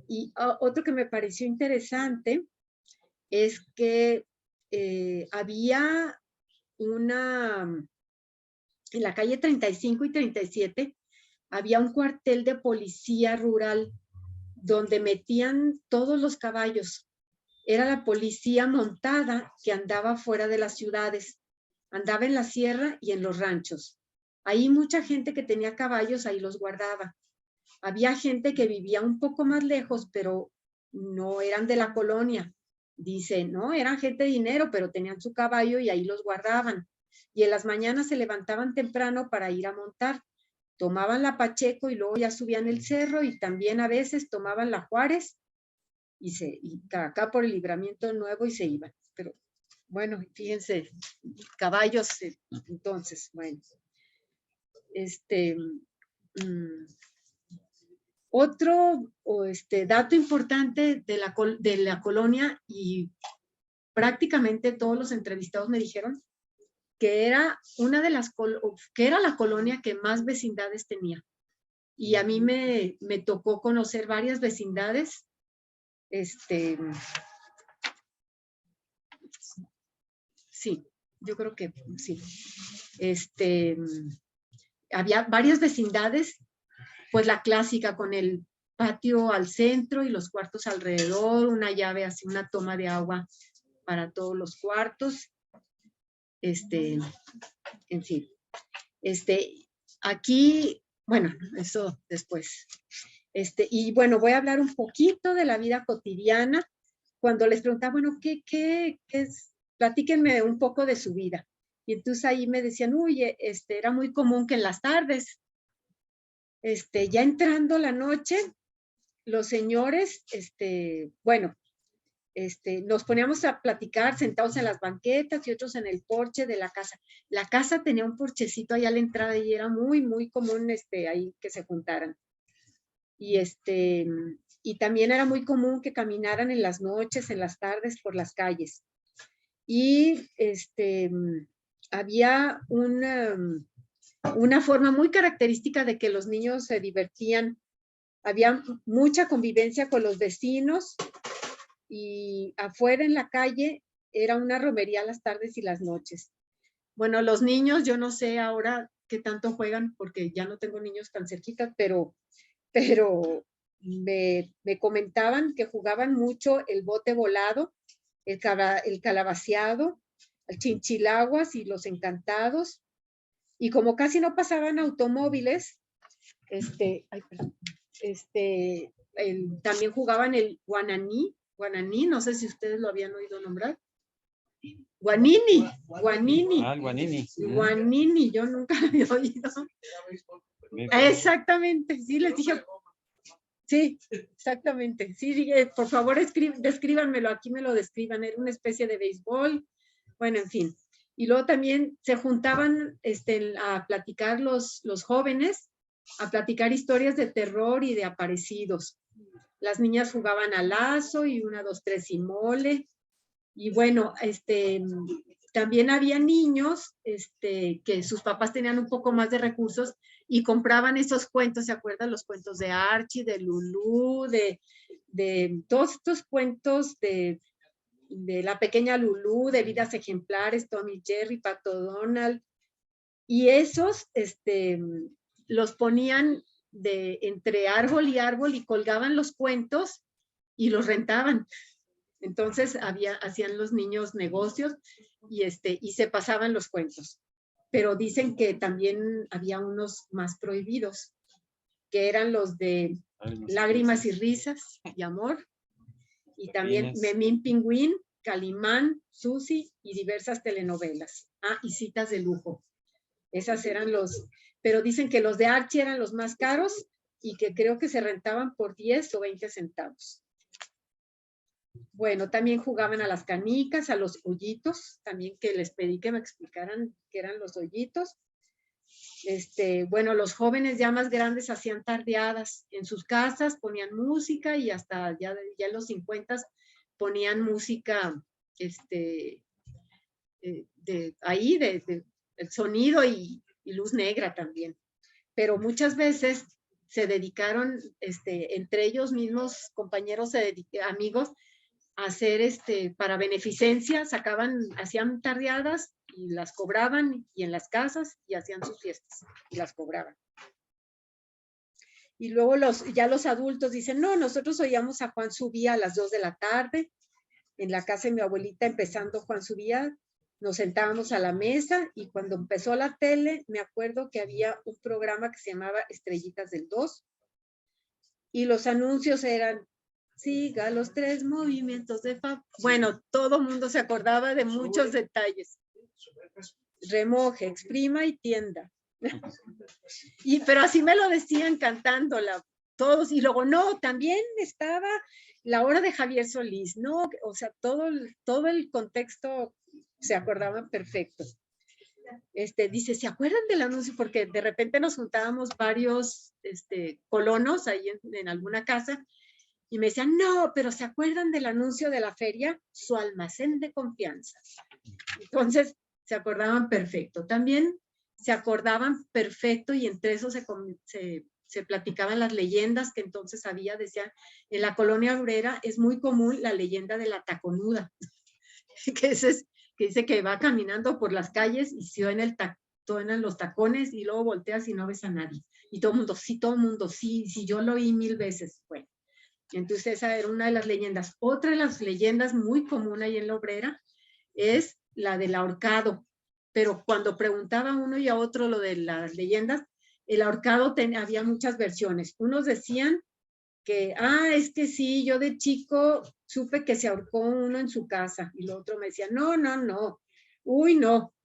Y otro que me pareció interesante es que había en la calle 35 y 37, había un cuartel de policía rural donde metían todos los caballos. Era la policía montada que andaba fuera de las ciudades, andaba en la sierra y en los ranchos. Ahí mucha gente que tenía caballos, ahí los guardaba. Había gente que vivía un poco más lejos, pero no eran de la colonia. Dice, no, eran gente de dinero, pero tenían su caballo y ahí los guardaban. Y en las mañanas se levantaban temprano para ir a montar. Tomaban la Pacheco y luego ya subían el cerro y también a veces tomaban la Juárez y acá por el Libramiento Nuevo y se iban. Pero bueno, fíjense, caballos, entonces, bueno. Otro dato importante de la colonia, y prácticamente todos los entrevistados me dijeron que era la colonia que más vecindades tenía. Y a mí me tocó conocer varias vecindades. Sí, yo creo que sí. Había varias vecindades, pues la clásica con el patio al centro y los cuartos alrededor, una llave así, una toma de agua para todos los cuartos. En fin. Aquí, bueno, eso después. Y bueno, voy a hablar un poquito de la vida cotidiana. cuando les preguntaba, bueno, ¿qué es? Platíquenme un poco de su vida. Y entonces ahí me decían, uy, era muy común que en las tardes, ya entrando la noche, los señores, bueno, nos poníamos a platicar sentados en las banquetas y otros en el porche de la casa. La casa tenía un porchecito ahí a la entrada y era muy, muy común ahí que se juntaran. Y también era muy común que caminaran en las noches, en las tardes, por las calles. Y había una forma muy característica de que los niños se divertían. Había mucha convivencia con los vecinos y afuera en la calle era una romería las tardes y las noches. Bueno, los niños, yo no sé ahora qué tanto juegan porque ya no tengo niños tan cerquitas, pero me comentaban que jugaban mucho el bote volado, el calabaceado, el chinchilaguas y los encantados. Y como casi no pasaban automóviles, también jugaban el guananí, no sé si ustedes lo habían oído nombrar. Guanini. Ah, el guanini. Guanini, yo nunca lo había oído. Exactamente, sí, les dije. Sí, exactamente. Sí, por favor, descríbanmelo, aquí me lo describan. Era una especie de béisbol. Bueno, en fin. Y luego también se juntaban a platicar los jóvenes, a platicar historias de terror y de aparecidos. Las niñas jugaban al lazo y 1, 2, 3 y mole. Y bueno, también había niños que sus papás tenían un poco más de recursos y compraban esos cuentos, ¿se acuerdan? Los cuentos de Archie, de Lulú, de todos estos cuentos de la pequeña Lulú, de Vidas Ejemplares, Tommy Jerry, Pato Donald. Y esos los ponían entre árbol y colgaban los cuentos y los rentaban. Entonces hacían los niños negocios y se pasaban los cuentos. Pero dicen que también había unos más prohibidos, que eran los de Lágrimas y Risas y Amor, y también Memín Pingüín, Calimán, Susi y diversas telenovelas. Y Citas de Lujo. Esas eran pero dicen que los de Archie eran los más caros y que creo que se rentaban por 10 o 20 centavos. Bueno, también jugaban a las canicas, a los hoyitos, también que les pedí que me explicaran qué eran los hoyitos. Bueno, los jóvenes ya más grandes hacían tardeadas en sus casas, ponían música y hasta ya en los 50 ponían música, el sonido y luz negra también. Pero muchas veces se dedicaron, entre ellos mismos, compañeros, amigos, a hacer para beneficencia, hacían tardeadas y las cobraban, y en las casas, y hacían sus fiestas y las cobraban. Y luego ya los adultos dicen, no, nosotros oíamos a Juan Subía a las 2 de la tarde, en la casa de mi abuelita, empezando Juan Subía, nos sentábamos a la mesa, y cuando empezó la tele, me acuerdo que había un programa que se llamaba Estrellitas del 2, y los anuncios eran, siga los 3 movimientos de Fab. Bueno, todo mundo se acordaba de muchos detalles. Remoje, exprima y tienda. Pero así me lo decían cantándola todos. Y luego, no, también estaba la hora de Javier Solís, ¿no? O sea, todo el contexto se acordaban perfecto. Dice, ¿se acuerdan del anuncio? Porque de repente nos juntábamos varios colonos ahí en alguna casa, y me decían, no, pero ¿se acuerdan del anuncio de la feria? Su almacén de confianza. Entonces, se acordaban perfecto. También se acordaban perfecto, y entre eso se platicaban las leyendas que entonces había. Decían, en la colonia obrera es muy común la leyenda de la taconuda, que dice que va caminando por las calles y suenan los tacones, y luego volteas y no ves a nadie. Y todo el mundo, sí, yo lo oí 1000 veces. Bueno, entonces esa era una de las leyendas. Otra de las leyendas muy común ahí en la obrera es la del ahorcado. Pero cuando preguntaba uno y a otro lo de las leyendas, el ahorcado había muchas versiones. Unos decían que, es que sí, yo de chico supe que se ahorcó uno en su casa y el otro me decía, no, no, no, uy, no,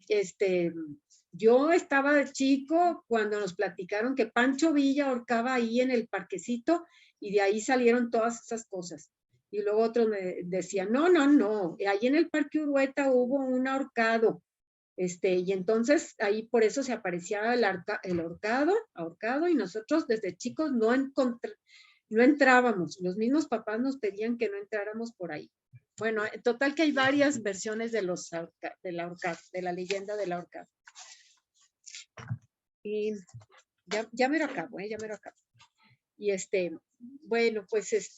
yo estaba de chico cuando nos platicaron que Pancho Villa ahorcaba ahí en el parquecito y de ahí salieron todas esas cosas. Y luego otro me decía, no, no, no, ahí en el Parque Urueta hubo un ahorcado. Y entonces ahí por eso se aparecía el ahorcado y nosotros desde chicos no entrábamos. Los mismos papás nos pedían que no entráramos por ahí. Bueno, en total que hay varias versiones de la leyenda del ahorcado. Y ya me lo acabo, ya me lo acabo. Y bueno, pues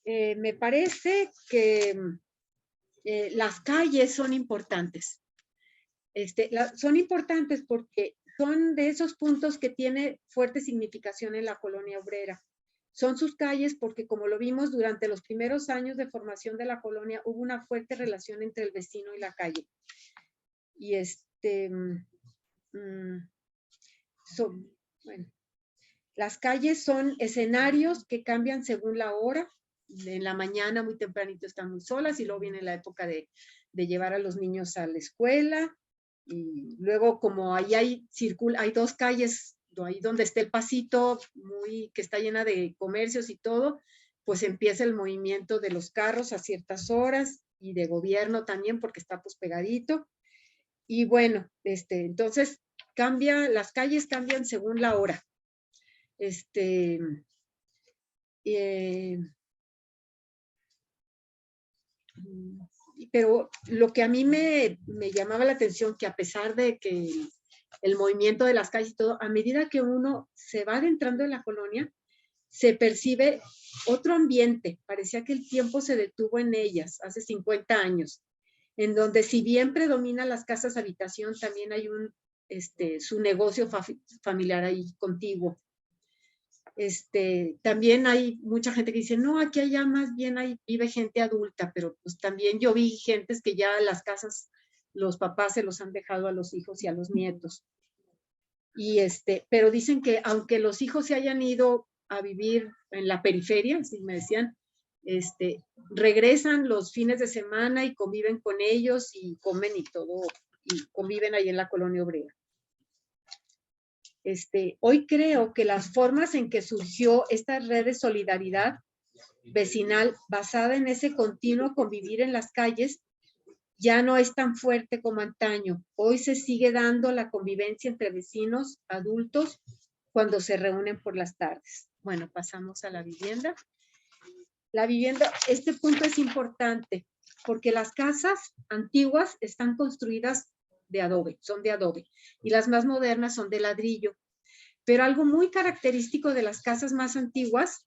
me parece que las calles son importantes. Son importantes porque son de esos puntos que tiene fuerte significación en la colonia obrera. Son sus calles porque, como lo vimos durante los primeros años de formación de la colonia, hubo una fuerte relación entre el vecino y la calle. Y bueno, las calles son escenarios que cambian según la hora. En la mañana muy tempranito están muy solas y luego viene la época de llevar a los niños a la escuela. Y luego, como ahí hay dos calles, ahí donde está el pasito, que está llena de comercios y todo, pues empieza el movimiento de los carros a ciertas horas y de gobierno también, porque está pues pegadito. Y bueno, entonces las calles cambian según la hora. Pero lo que a mí me llamaba la atención, que a pesar de que el movimiento de las calles y todo, a medida que uno se va adentrando en la colonia, se percibe otro ambiente. Parecía que el tiempo se detuvo en ellas hace 50 años, en donde si bien predomina las casas habitación, también hay su negocio familiar ahí contiguo. También hay mucha gente que dice, no, aquí allá más bien vive gente adulta, pero pues también yo vi gentes que ya las casas, los papás se los han dejado a los hijos y a los nietos. Y pero dicen que aunque los hijos se hayan ido a vivir en la periferia, así me decían, regresan los fines de semana y conviven con ellos y comen y todo, y conviven ahí en la colonia obrera. Hoy creo que las formas en que surgió esta red de solidaridad vecinal basada en ese continuo convivir en las calles ya no es tan fuerte como antaño. Hoy se sigue dando la convivencia entre vecinos adultos cuando se reúnen por las tardes. Bueno, pasamos a la vivienda. La vivienda, este punto es importante porque las casas antiguas están construidas de adobe, son de adobe, y las más modernas son de ladrillo. Pero algo muy característico de las casas más antiguas,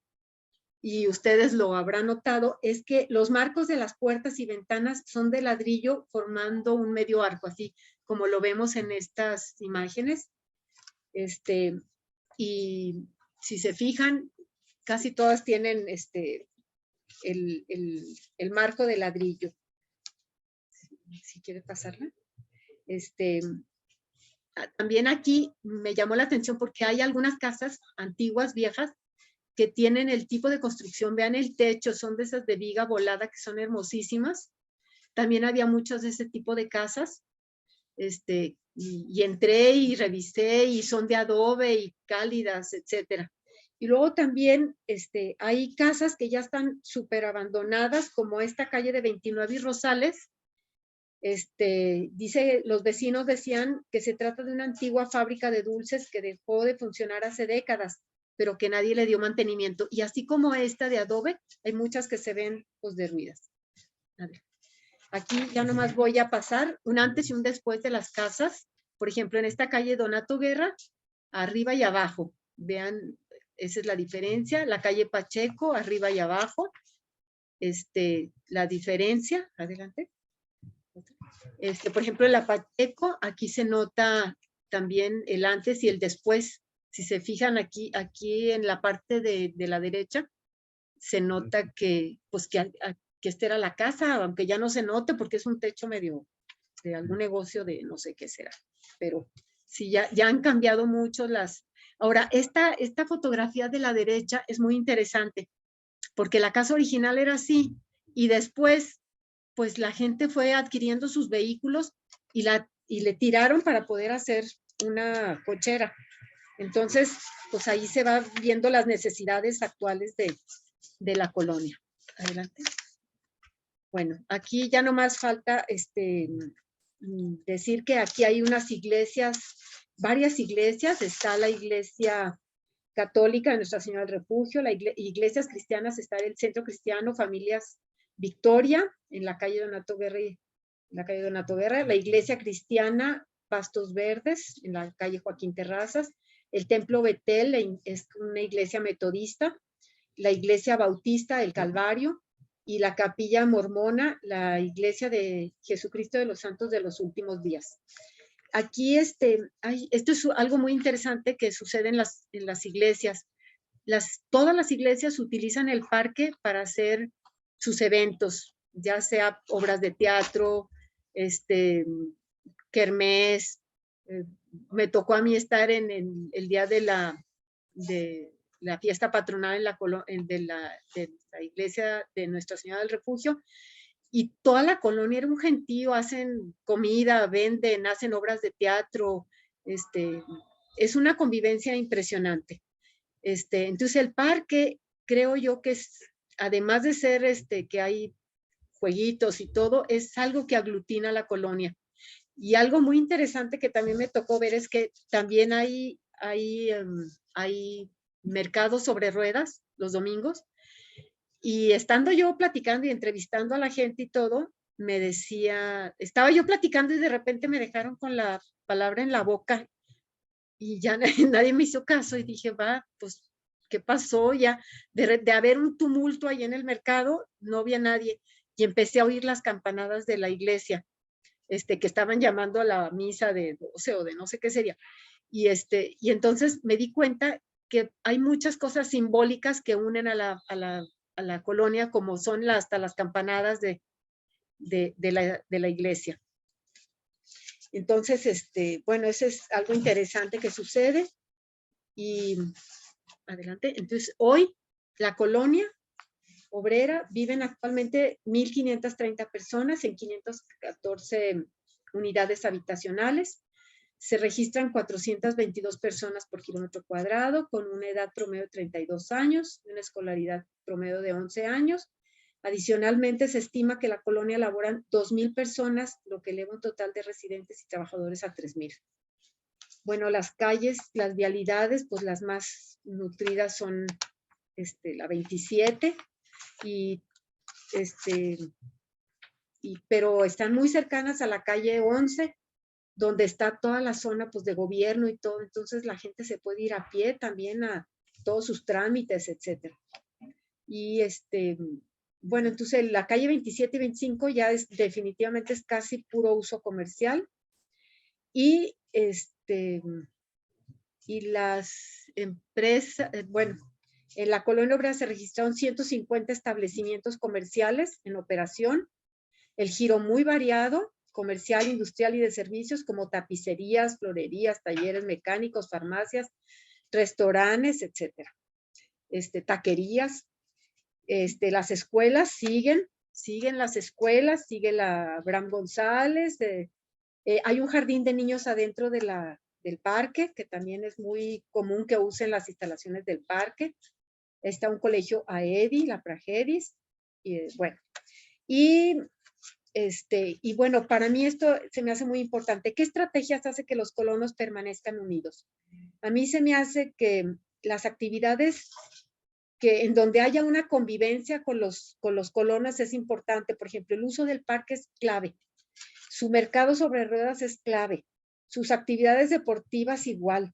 y ustedes lo habrán notado, es que los marcos de las puertas y ventanas son de ladrillo formando un medio arco, así como lo vemos en estas imágenes. Y si se fijan, casi todas tienen el marco de ladrillo. Si quiere pasarla. También aquí me llamó la atención porque hay algunas casas antiguas, viejas, que tienen el tipo de construcción. Vean el techo, son de esas de viga volada que son hermosísimas. También había muchos de ese tipo de casas. Y entré y revisé y son de adobe y cálidas, etcétera. Y luego también hay casas que ya están súper abandonadas, como esta calle de 29 y Rosales. Los vecinos decían que se trata de una antigua fábrica de dulces que dejó de funcionar hace décadas, pero que nadie le dio mantenimiento. Y así como esta de adobe, hay muchas que se ven pues derruidas. A ver. Aquí ya nomás voy a pasar un antes y un después de las casas. Por ejemplo, en esta calle Donato Guerra, arriba y abajo. Vean, esa es la diferencia. La calle Pacheco, arriba y abajo. La diferencia, adelante. Por ejemplo, en la Pacheco, aquí se nota también el antes y el después. Si se fijan aquí en la parte de la derecha, se nota que esta era la casa, aunque ya no se note porque es un techo medio de algún negocio de no sé qué será. Pero sí, ya han cambiado mucho las... Ahora, esta fotografía de la derecha es muy interesante porque la casa original era así, y después, pues la gente fue adquiriendo sus vehículos y le tiraron para poder hacer una cochera. Entonces, pues ahí se va viendo las necesidades actuales de la colonia. Adelante. Bueno, aquí ya nomás falta decir que aquí hay unas iglesias, varias iglesias. Está la iglesia católica de Nuestra Señora del Refugio, las iglesias cristianas, está el Centro Cristiano Familias Victoria, en la calle Donato Guerra, la iglesia cristiana Pastos Verdes, en la calle Joaquín Terrazas, el Templo Betel, es una iglesia metodista, la iglesia bautista El Calvario, y la capilla mormona, la iglesia de Jesucristo de los Santos de los Últimos Días. Aquí esto es algo muy interesante que sucede en las iglesias. Todas las iglesias utilizan el parque para hacer sus eventos, ya sea obras de teatro, kermés. Me tocó a mí estar en el día de la fiesta patronal de la iglesia de Nuestra Señora del Refugio, y toda la colonia era un gentío, hacen comida, venden, hacen obras de teatro, es una convivencia impresionante. Entonces el parque, creo yo que es, además de ser que hay jueguitos y todo, es algo que aglutina a la colonia. Y algo muy interesante que también me tocó ver es que también hay mercados sobre ruedas los domingos. Y estando yo platicando y entrevistando a la gente y todo, me decía, estaba yo platicando y de repente me dejaron con la palabra en la boca y ya nadie me hizo caso, y dije, va, pues, ¿qué pasó? Ya de haber un tumulto ahí en el mercado, no había nadie, y empecé a oír las campanadas de la iglesia, que estaban llamando a la misa de 12 o de no sé qué sería, y entonces me di cuenta que hay muchas cosas simbólicas que unen a la colonia, como son hasta las campanadas de la iglesia. Entonces, bueno, eso es algo interesante que sucede. Y adelante. Entonces, hoy la colonia obrera viven actualmente 1,530 personas en 514 unidades habitacionales. Se registran 422 personas por kilómetro cuadrado, con una edad promedio de 32 años, una escolaridad promedio de 11 años. Adicionalmente, se estima que la colonia laboran 2,000 personas, lo que eleva un total de residentes y trabajadores a 3,000. Bueno, las calles, las vialidades, pues las más nutridas son la 27, pero están muy cercanas a la calle 11, donde está toda la zona pues de gobierno y todo, entonces la gente se puede ir a pie también a todos sus trámites, etcétera. Y bueno, entonces la calle 27 y 25 ya definitivamente es casi puro uso comercial, y y las empresas, bueno, en la colonia obrera se registraron 150 establecimientos comerciales en operación, el giro muy variado, comercial, industrial y de servicios, como tapicerías, florerías, talleres mecánicos, farmacias, restaurantes, etcétera. Taquerías. Las escuelas siguen las escuelas, sigue la Abraham González, hay un jardín de niños adentro del parque, que también es muy común que usen las instalaciones del parque. Está un colegio AEDI, la Pragedis, y bueno. Y bueno, para mí esto se me hace muy importante. ¿Qué estrategias hace que los colonos permanezcan unidos? A mí se me hace que las actividades en donde haya una convivencia con los colonos es importante. Por ejemplo, el uso del parque es clave. Su mercado sobre ruedas es clave. Sus actividades deportivas igual.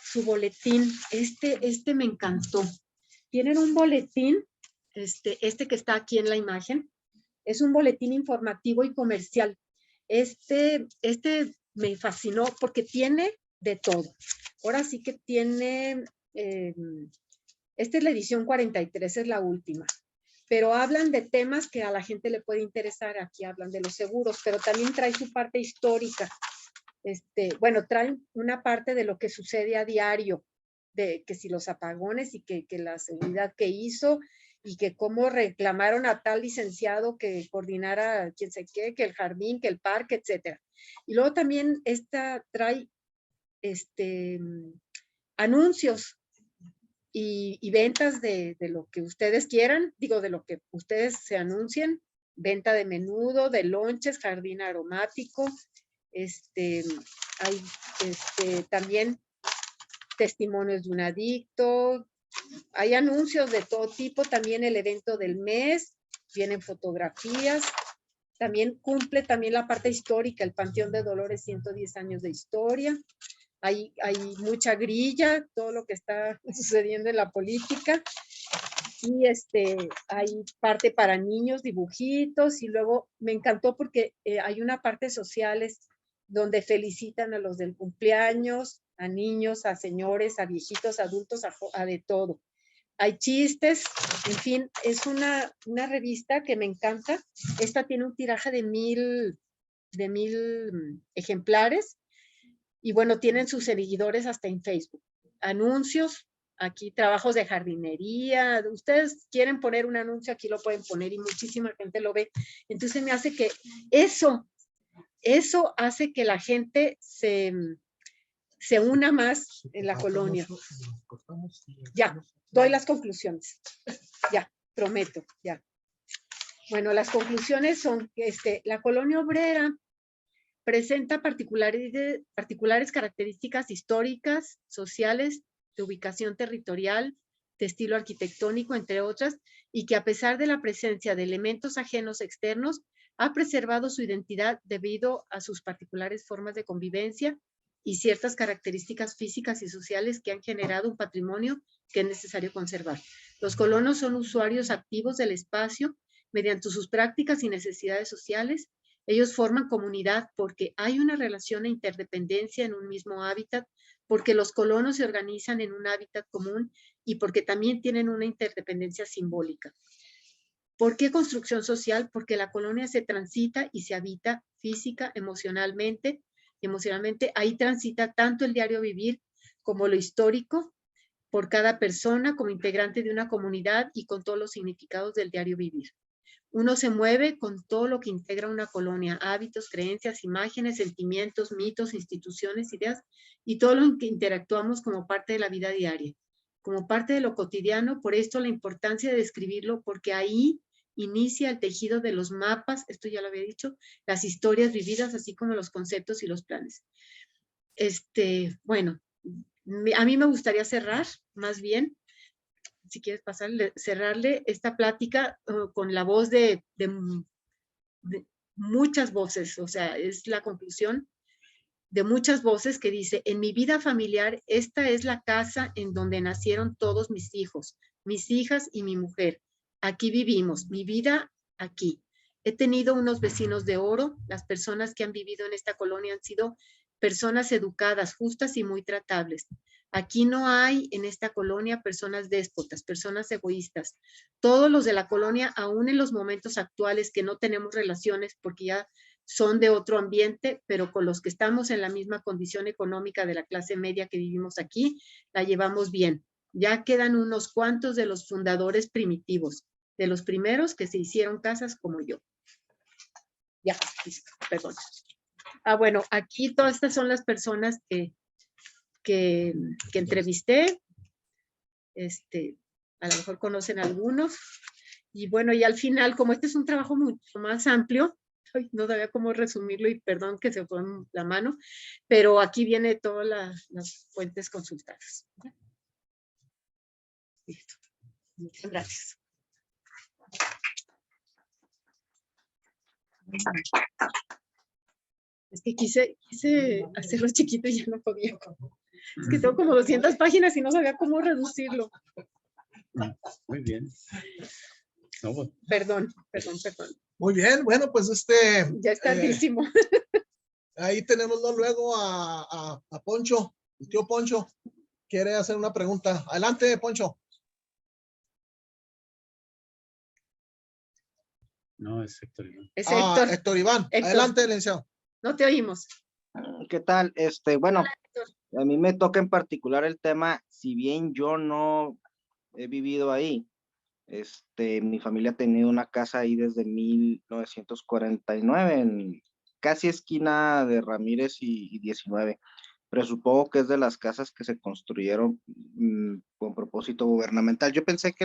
Su boletín. Me encantó. Tienen un boletín, que está aquí en la imagen. Es un boletín informativo y comercial. Me fascinó porque tiene de todo. Ahora sí que tiene, esta es la edición 43, es la última. Pero hablan de temas que a la gente le puede interesar. Aquí hablan de los seguros, pero también trae su parte histórica. Bueno, traen una parte de lo que sucede a diario, de que si los apagones y que la seguridad que hizo, y que cómo reclamaron a tal licenciado que coordinara quién sé qué, que el jardín, que el parque, etcétera. Y luego también esta trae anuncios y ventas de lo que ustedes quieran, digo, de lo que ustedes se anuncien, venta de menudo, de lonches, jardín aromático, hay también testimonios de un adicto, hay anuncios de todo tipo, también el evento del mes, vienen fotografías, también cumple también la parte histórica, el Panteón de Dolores, 110 años de historia, hay mucha grilla, todo lo que está sucediendo en la política, y hay parte para niños, dibujitos, y luego me encantó porque hay una parte sociales donde felicitan a los del cumpleaños, a niños, a señores, a viejitos, adultos, a de todo. Hay chistes, en fin, es una revista que me encanta. Esta tiene un tiraje de 1000 ejemplares, y bueno, tienen sus seguidores hasta en Facebook. Anuncios, aquí trabajos de jardinería, ustedes quieren poner un anuncio, aquí lo pueden poner y muchísima gente lo ve. Entonces me hace que eso hace que la gente se una más en la colonia. Ya, doy las conclusiones. Ya, prometo, ya. Bueno, las conclusiones son que la colonia obrera presenta particulares características históricas, sociales, de ubicación territorial, de estilo arquitectónico, entre otras, y que a pesar de la presencia de elementos ajenos externos, ha preservado su identidad debido a sus particulares formas de convivencia y ciertas características físicas y sociales que han generado un patrimonio que es necesario conservar. Los colonos son usuarios activos del espacio mediante sus prácticas y necesidades sociales. Ellos forman comunidad porque hay una relación e interdependencia en un mismo hábitat, porque los colonos se organizan en un hábitat común y porque también tienen una interdependencia simbólica. ¿Por qué construcción social? Porque la colonia se transita y se habita física, emocionalmente. Ahí transita tanto el diario vivir como lo histórico por cada persona como integrante de una comunidad y con todos los significados del diario vivir. Uno se mueve con todo lo que integra una colonia, hábitos, creencias, imágenes, sentimientos, mitos, instituciones, ideas y todo lo que interactuamos como parte de la vida diaria, como parte de lo cotidiano. Por esto la importancia de describirlo, porque ahí inicia el tejido de los mapas, esto ya lo había dicho, las historias vividas, así como los conceptos y los planes. Bueno, a mí me gustaría cerrar, más bien, si quieres cerrarle esta plática con la voz de muchas voces, o sea, es la conclusión de muchas voces que dice: en mi vida familiar, esta es la casa en donde nacieron todos mis hijos, mis hijas y mi mujer. Aquí vivimos, mi vida aquí. He tenido unos vecinos de oro. Las personas que han vivido en esta colonia han sido personas educadas, justas y muy tratables. Aquí no hay en esta colonia personas déspotas, personas egoístas. Todos los de la colonia, aún en los momentos actuales que no tenemos relaciones porque ya son de otro ambiente, pero con los que estamos en la misma condición económica de la clase media que vivimos aquí, la llevamos bien. Ya quedan unos cuantos de los fundadores primitivos, de los primeros que se hicieron casas como yo. Ya, listo, perdón. Bueno, aquí todas estas son las personas que entrevisté. A lo mejor conocen algunos. Y bueno, y al final, como este es un trabajo mucho más amplio, no sabía cómo resumirlo y perdón que se fue la mano, pero aquí viene todas las fuentes consultadas. Listo. Muchas gracias. Es que quise hacerlo chiquito y ya no podía. Es que tengo como 200 páginas y no sabía cómo reducirlo. Muy bien. No, pues, Perdón. Muy bien, bueno, pues Ya es tardísimo. Ahí tenemos luego a Poncho, el tío Poncho. Quiere hacer una pregunta. Adelante, Poncho. no, es Héctor Iván. Es Héctor. Héctor Iván. Héctor. Adelante, licenciado. No te oímos. ¿Qué tal? Bueno, Hola, Héctor. a mí me toca en particular el tema, si bien yo no he vivido ahí, Mi familia ha tenido una casa ahí desde 1949, en casi esquina de Ramírez y 19. Pero supongo que es de las casas que se construyeron con propósito gubernamental. Yo pensé que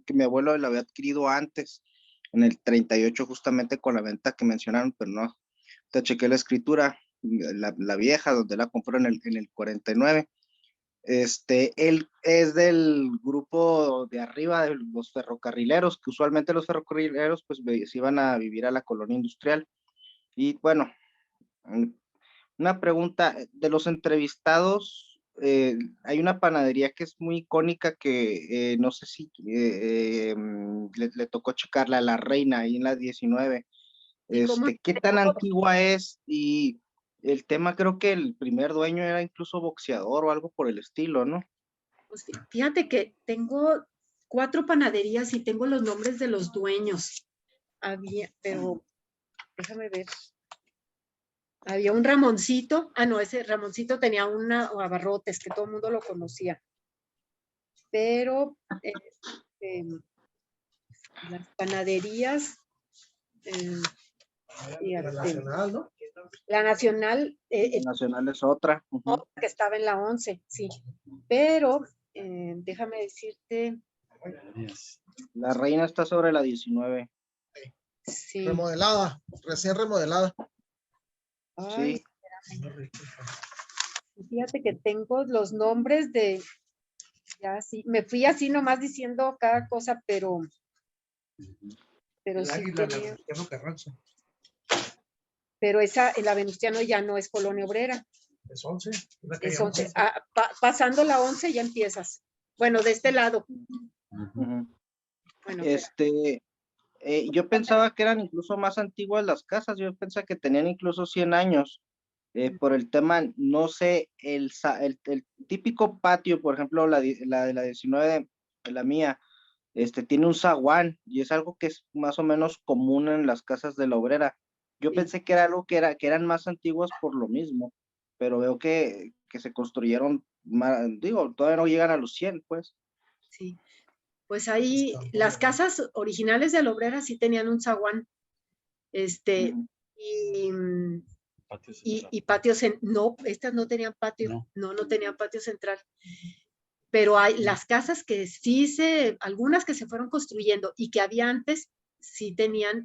que mi abuelo la había adquirido antes, en el 38, justamente con la venta que mencionaron, pero no. Te chequé la escritura, la vieja, donde la compró en el 49. Él es del grupo de arriba de los ferrocarrileros, que usualmente los ferrocarrileros pues se iban a vivir a la colonia industrial. Y bueno, mm, una pregunta, de los entrevistados, hay una panadería que es muy icónica que no sé si le tocó checarla a La Reina, ahí en la 19. ¿Y cómo? ¿Qué tan antigua es? Y el tema, creo que el primer dueño era incluso boxeador o algo por el estilo, ¿no? Pues fíjate que tengo 4 panaderías y tengo los nombres de los dueños. Pero déjame ver. Había un Ramoncito. Ah, no, ese Ramoncito tenía una Abarrotes, que todo el mundo lo conocía. Pero las panaderías, La nacional, ¿no? la Nacional, Nacional es otra. Ujú. que estaba en la 11, sí. Pero déjame decirte, La Reina está sobre la 19. sí. Remodelada, recién remodelada. Ay, Sí. fíjate que tengo los nombres de, ya sí, me fui así nomás diciendo cada cosa, pero El sí Águila, tenía, Venustiano Carranza. pero esa, la Venustiano ya no es colonia obrera, Es 11. es 11. Pasando la 11 ya empiezas. Bueno, de este lado. Ujú. Bueno, Yo pensaba que eran incluso más antiguas las casas, yo pensaba que tenían incluso 100 años, por el tema, no sé, el típico patio, por ejemplo, la de la 19, la mía, tiene un zaguán y es algo que es más o menos común en las casas de la obrera. Yo sí, pensé que era algo que eran más antiguas por lo mismo, pero veo que se construyeron, digo, todavía no llegan a los 100, pues. sí. Pues ahí las casas originales de la obrera sí tenían un zaguán, Ujú. y, Patio y central. patios, no, estas no tenían patio, No. no tenían patio central. Pero hay las casas que sí algunas que se fueron construyendo y que había antes, sí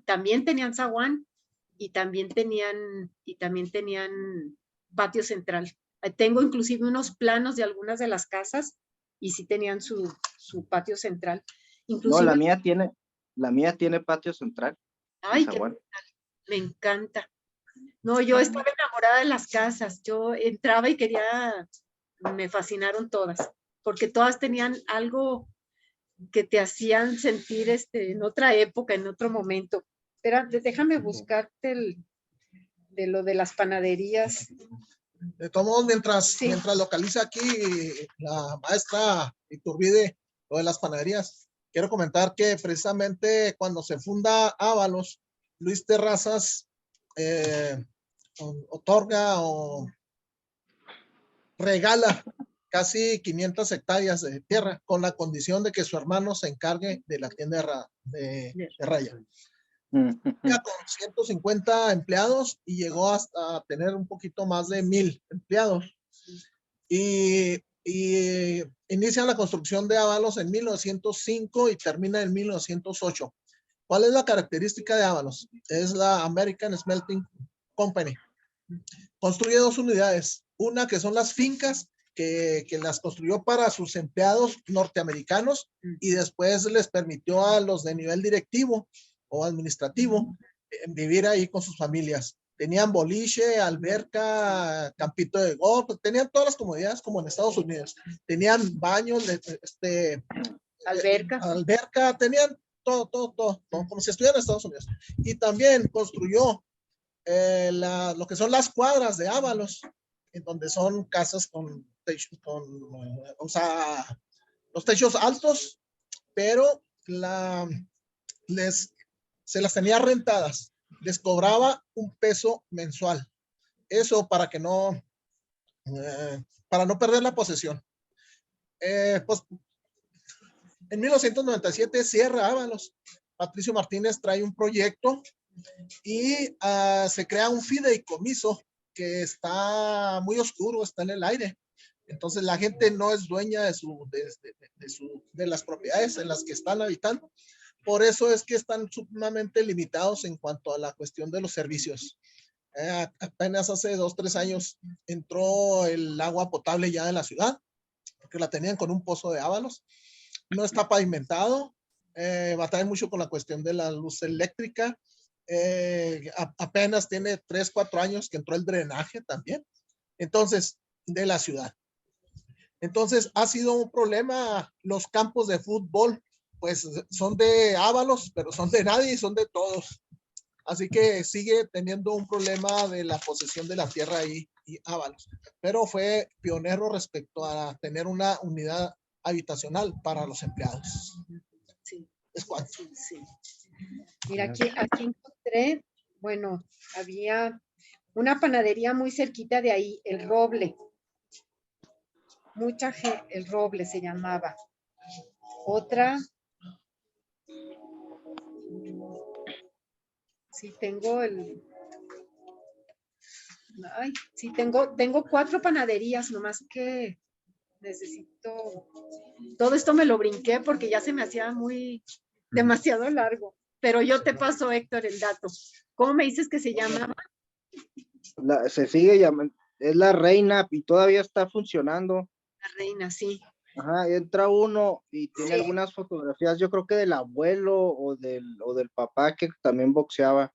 también tenían zaguán y también tenían patio central. Tengo inclusive unos planos de algunas de las casas y sí tenían su patio central. No, Inclusive, la mía tiene patio central y ay, que zaguán. me encanta. No, yo estaba enamorada de las casas. Yo entraba y me fascinaron todas, porque todas tenían algo que te hacían sentir en otra época, en otro momento. Espera, déjame buscarte de lo de las panaderías. De todos modos, Sí. mientras localiza aquí la maestra Iturbide lo de las panaderías, quiero comentar que precisamente cuando se funda Ábalos, Luis Terrazas otorga o regala casi 500 hectáreas de tierra con la condición de que su hermano se encargue de la tienda de raya. Ya con 150 empleados y llegó hasta tener un poquito más de 1000 empleados. Y inicia la construcción de Ábalos en 1905 y termina en 1908. ¿Cuál es la característica de Ábalos? Es la American Smelting Company. Construye 2 unidades. Una que son las fincas, que las construyó para sus empleados norteamericanos y después les permitió a los de nivel directivo o administrativo vivir ahí con sus familias. Tenían boliche, alberca, campito de golf, tenían todas las comodidades como en Estados Unidos. Tenían baños, alberca, tenían todo, como si estuvieran en Estados Unidos. Y también construyó lo que son las cuadras de Ábalos, en donde son casas con o sea, los techos altos, pero se las tenía rentadas, les cobraba un peso mensual. Eso para no perder la posesión. Pues En 1997 cierra Ábalos. Patricio Martínez trae un proyecto y se crea un fideicomiso que está muy oscuro, está en el aire. Entonces la gente no es dueña de las propiedades en las que están habitando. Por eso es que están sumamente limitados en cuanto a la cuestión de los servicios. Apenas hace 2, 3 años entró el agua potable ya de la ciudad, porque la tenían con un pozo de Ábalos. No está pavimentado, batalla mucho con la cuestión de la luz eléctrica. Apenas tiene 3, 4 años que entró el drenaje también. Entonces, de la ciudad. Entonces, ha sido un problema. Los campos de fútbol, pues son de Ábalos, pero son de nadie y son de todos. Así que sigue teniendo un problema de la posesión de la tierra ahí y Ábalos. Pero fue pionero respecto a tener una unidad habitacional para los empleados. Sí. Es cuanto. Sí, sí. Mira, aquí encontré, bueno, había una panadería muy cerquita de ahí, El Roble. El Roble se llamaba. Otra. Sí, tengo sí, tengo 4 panaderías, nomás que necesito. Todo esto me lo brinqué porque ya se me hacía demasiado largo. Pero yo te paso, Héctor, el dato. ¿Cómo me dices que se llamaba? Se sigue llamando, es La Reina y todavía está funcionando. La Reina, sí. Ajá, entra uno y tiene Sí. algunas fotografías, yo creo que del abuelo o del papá que también boxeaba.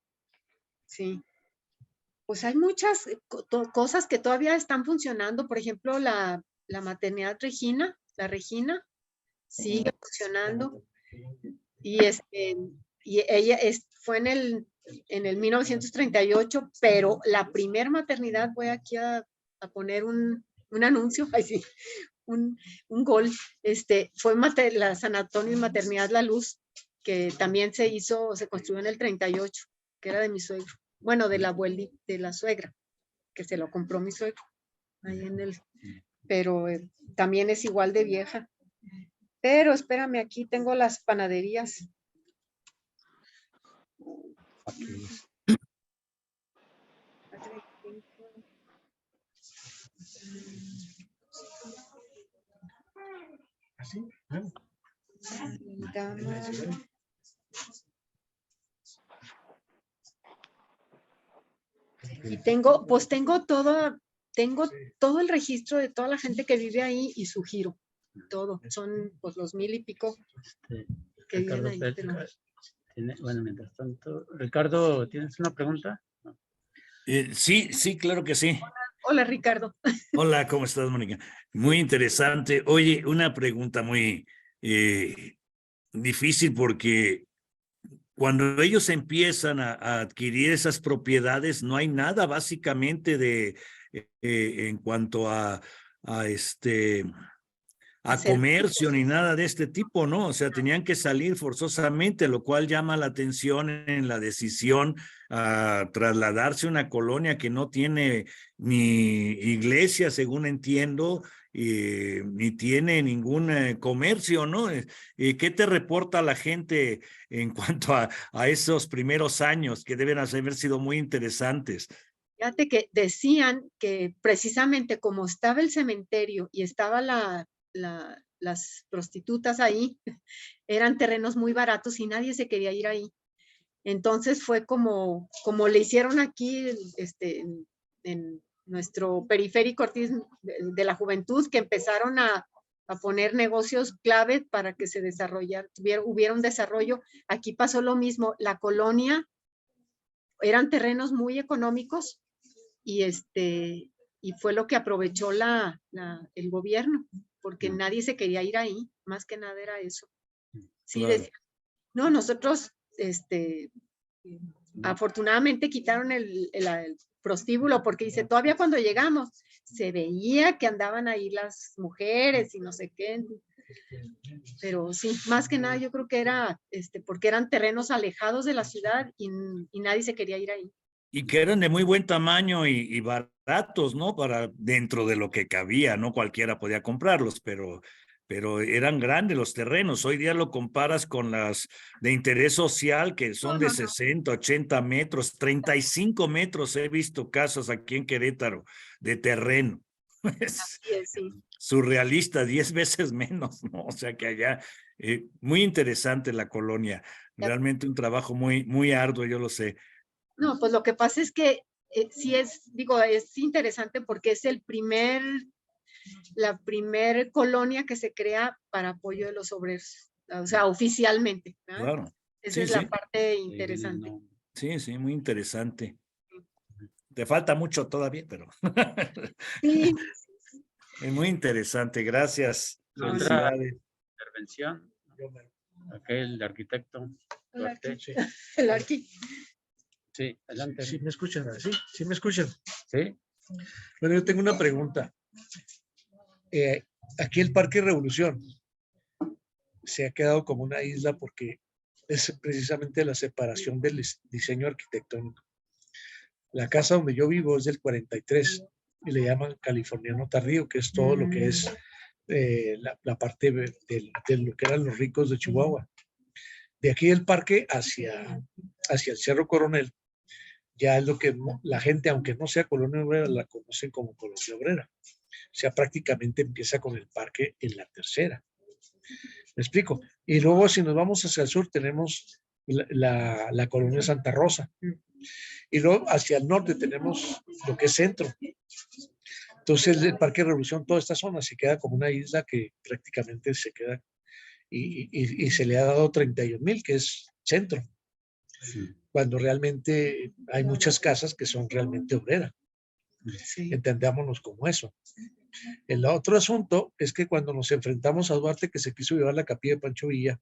Sí. Pues hay muchas cosas que todavía están funcionando. Por ejemplo, la maternidad Regina, la Regina, sigue funcionando. Y ella fue en el 1938, pero la primer maternidad, voy aquí a poner un anuncio, ay sí, un gol, fue la San Antonio y Maternidad La Luz, que también se construyó en el 38, que era de mi suegro, bueno, de la abuelita, de la suegra, que se lo compró mi suegro, ahí pero también es igual de vieja. Pero espérame, aquí tengo las panaderías. ¿Así? Bueno. Y tengo todo el registro de toda la gente que vive ahí y su giro. Todo. Son pues los 1000 y pico que viven ahí. Bueno, mientras tanto, Ricardo, ¿tienes una pregunta? Sí, claro que sí. Hola, Ricardo. Hola, ¿cómo estás, Mónica? Muy interesante. Oye, una pregunta muy difícil porque cuando ellos empiezan a adquirir esas propiedades, no hay nada básicamente en cuanto a comercio ni nada de este tipo, ¿no? O sea, tenían que salir forzosamente, lo cual llama la atención en la decisión a trasladarse a una colonia que no tiene ni iglesia, según entiendo, ni tiene ningún comercio, ¿no? ¿Qué te reporta la gente en cuanto a esos primeros años que deben haber sido muy interesantes? Fíjate que decían que precisamente como estaba el cementerio y estaba las prostitutas ahí, eran terrenos muy baratos y nadie se quería ir ahí. Entonces fue como le hicieron aquí en nuestro periférico Ortiz de la Juventud, que empezaron a poner negocios clave para que se desarrollara, hubiera un desarrollo. Aquí pasó lo mismo. La colonia eran terrenos muy económicos y fue lo que aprovechó el gobierno, porque nadie se quería ir ahí, más que nada era eso. Sí, Claro. decía, no, nosotros, afortunadamente quitaron el prostíbulo, porque dice, todavía cuando llegamos, se veía que andaban ahí las mujeres y no sé qué, pero sí, más que nada yo creo que era, porque eran terrenos alejados de la ciudad y nadie se quería ir ahí. Y que eran de muy buen tamaño y baratos, ¿no? Para dentro de lo que cabía, no cualquiera podía comprarlos, pero pero eran grandes los terrenos. Hoy día lo comparas con las de interés social, que son de 60, 80 metros, 35 metros. He visto casas aquí en Querétaro de terreno. Es Así es, sí. surrealista, 10 veces menos, ¿no? O sea que allá, muy interesante la colonia. Realmente un trabajo muy, muy arduo, yo lo sé. No, pues lo que pasa es que sí es, digo, es interesante porque es la primer colonia que se crea para apoyo de los obreros, o sea, oficialmente, ¿verdad? Claro. Esa Sí, es sí. la parte interesante. Sí, sí, muy interesante. Te falta mucho todavía, pero Sí, es muy interesante. Gracias. Otra Felicidades. intervención. Aquel arquitecto. Duarte. el arqui. Sí, adelante. ¿Sí me escuchan? ¿Sí? ¿Sí me escuchan? Sí. Bueno, yo tengo una pregunta. Aquí el Parque Revolución se ha quedado como una isla porque es precisamente la separación del diseño arquitectónico. La casa donde yo vivo es del 43 y le llaman californiano tardío, que es todo lo que es la parte de lo que eran los ricos de Chihuahua. De aquí del parque hacia el Cerro Coronel, ya es lo que la gente, aunque no sea colonia obrera, la conocen como colonia obrera. O sea, prácticamente empieza con el parque en la tercera. ¿Me explico? Y luego si nos vamos hacia el sur tenemos la colonia Santa Rosa. Y luego hacia el norte tenemos lo que es centro. Entonces el Parque Revolución, toda esta zona se queda como una isla que prácticamente se queda y se le ha dado 31,000, que es centro. Sí. Cuando realmente hay muchas casas que son realmente obreras. Sí. Entendámonos como eso. El otro asunto es que cuando nos enfrentamos a Duarte, que se quiso llevar la capilla de Pancho Villa,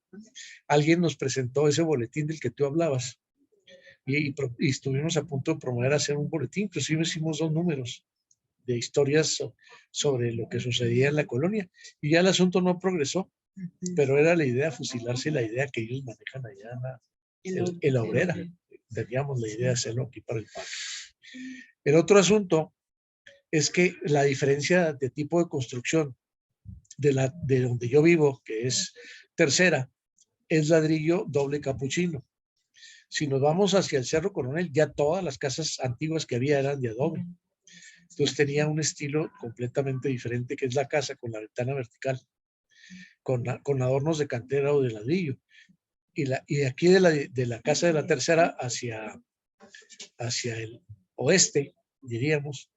alguien nos presentó ese boletín del que tú hablabas y estuvimos a punto de promover hacer un boletín. Inclusive hicimos 2 números de historias sobre lo que sucedía en la colonia y ya el asunto no progresó, pero era la idea fusilarse la idea que ellos manejan allá en la obrera. Teníamos la idea de hacerlo aquí para el parque. El otro asunto es que la diferencia de tipo de construcción de donde yo vivo, que es tercera, es ladrillo doble capuchino. Si nos vamos hacia el Cerro Coronel, ya todas las casas antiguas que había eran de adobe. Entonces tenía un estilo completamente diferente, que es la casa con la ventana vertical, con adornos de cantera o de ladrillo. Y de aquí de la casa de la tercera hacia el oeste, diríamos,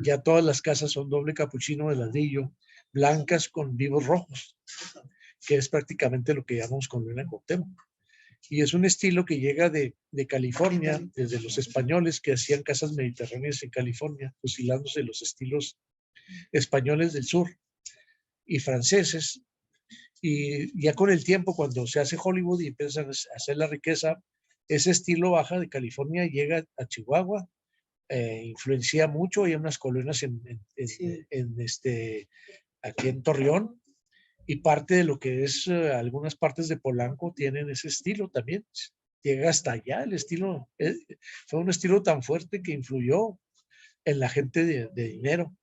ya todas las casas son doble capuchino de ladrillo, blancas con vivos rojos, que es prácticamente lo que llamamos Colonia Cuauhtémoc. Y es un estilo que llega de California, desde los españoles que hacían casas mediterráneas en California, fusilándose los estilos españoles del sur y franceses. Y ya con el tiempo, cuando se hace Hollywood y empiezan a hacer la riqueza, ese estilo baja de California y llega a Chihuahua, influencia mucho. Hay unas colonias aquí en Torreón, y parte de lo que es algunas partes de Polanco tienen ese estilo también. Llega hasta allá el estilo. Fue un estilo tan fuerte que influyó en la gente de dinero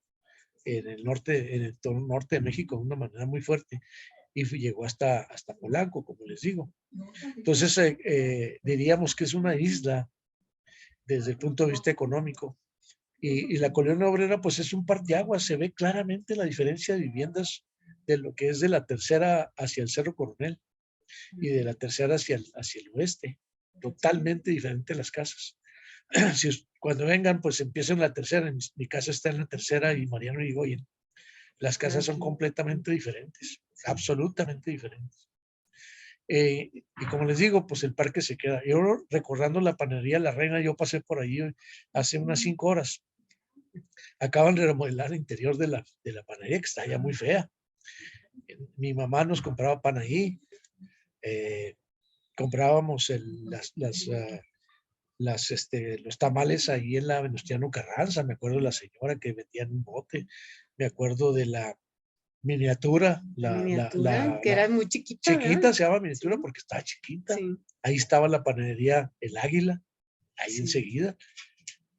en el norte, en el norte de México de una manera muy fuerte. Y llegó hasta Polanco, como les digo. Entonces, diríamos que es una isla desde el punto de vista económico. Y la colonia obrera, pues es un parteaguas. Se ve claramente la diferencia de viviendas de lo que es de la tercera hacia el Cerro Coronel y de la tercera hacia el oeste. Totalmente diferente las casas. Cuando vengan, pues empiecen la tercera. Mi casa está en la tercera y Mariano Irigoyen. Las casas son completamente diferentes, absolutamente diferentes. Y como les digo, pues el parque se queda. Yo recordando la panadería La Reina, yo pasé por allí hace unas 5 horas. Acaban de remodelar el interior de la panadería, que está ya muy fea. Mi mamá nos compraba pan ahí. Comprábamos los tamales ahí en la Venustiano Carranza. Me acuerdo de la señora que vendía en un bote. Me acuerdo de la miniatura, que era muy chiquita. Chiquita, ¿verdad? se llama miniatura, sí, porque estaba chiquita. Sí. Ahí estaba la panadería El Águila, ahí sí, enseguida.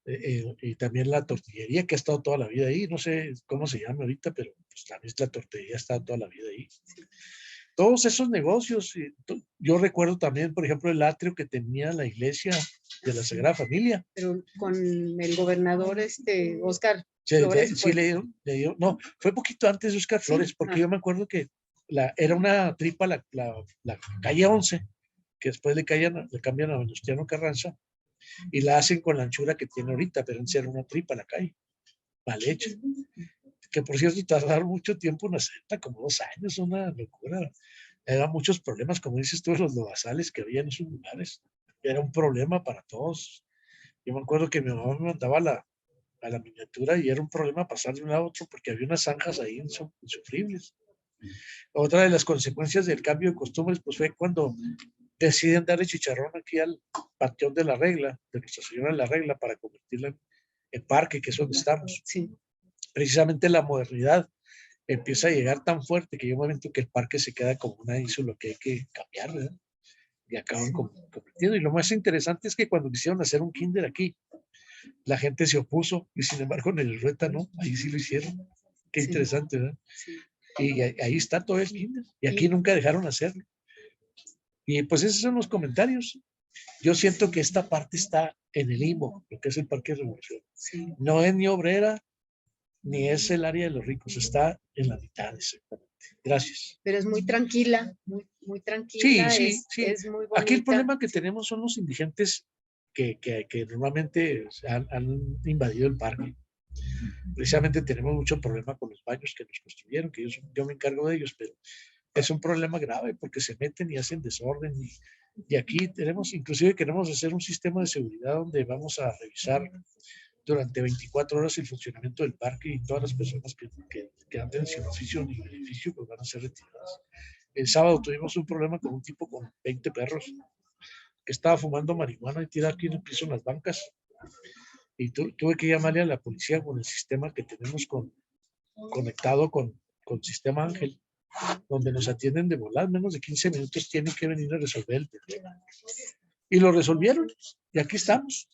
Y también la tortillería que ha estado toda la vida ahí, no sé cómo se llama ahorita, pero pues, también la tortillería ha estado toda la vida ahí. Todos esos negocios, yo recuerdo también, por ejemplo, el atrio que tenía la iglesia de la Sagrada Familia. Pero con el gobernador Oscar Sí, Flores. sí le dio, no, fue poquito antes de Oscar Flores, porque yo me acuerdo que era una tripa la calle 11, que después le cambian a Venustiano Carranza, y la hacen con la anchura que tiene ahorita, pero antes era una tripa la calle, mal hecha. Que por cierto tardaron mucho tiempo en hacerla, como 2 años, una locura. Eran muchos problemas, como dices tú, los lodazales que había en esos lugares. Era un problema para todos. Yo me acuerdo que mi mamá me mandaba a la miniatura y era un problema pasar de un lado a otro porque había unas zanjas ahí insufribles. Otra de las consecuencias del cambio de costumbres pues fue cuando deciden darle chicharrón aquí al Panteón de la Regla, de Nuestra Señora de la Regla, para convertirla en parque, que es donde estamos. Sí. Precisamente la modernidad empieza a llegar tan fuerte que llega un momento que el parque se queda como una isla que hay que cambiar, ¿verdad? Y acaban convirtiendo. Y lo más interesante es que cuando quisieron hacer un kinder aquí, la gente se opuso y sin embargo en el Rueta no, ahí sí lo hicieron. Qué interesante, ¿verdad? Sí. Y ahí está todo el kinder. Y aquí nunca dejaron hacerlo. Y pues esos son los comentarios. Yo siento que esta parte está en el limbo, lo que es el Parque de Revolución. Sí. No es ni obrera, ni es el área de los ricos, está en la mitad exactamente. Gracias. Pero es muy tranquila, muy tranquila. Sí. Es muy bonita. Aquí el problema que tenemos son los indigentes que normalmente han invadido el parque. Precisamente tenemos mucho problema con los baños que nos construyeron, que yo me encargo de ellos, pero es un problema grave porque se meten y hacen desorden. Y aquí inclusive queremos hacer un sistema de seguridad donde vamos a revisar durante 24 horas el funcionamiento del parque y todas las personas que anden sin oficio ni beneficio pues van a ser retiradas. El sábado tuvimos un problema con un tipo con 20 perros que estaba fumando marihuana y tirado aquí en el piso en las bancas. Y tuve que llamarle a la policía con el sistema que tenemos conectado con Sistema Ángel, donde nos atienden de volar, menos de 15 minutos tienen que venir a resolver el problema. Y lo resolvieron, y aquí estamos,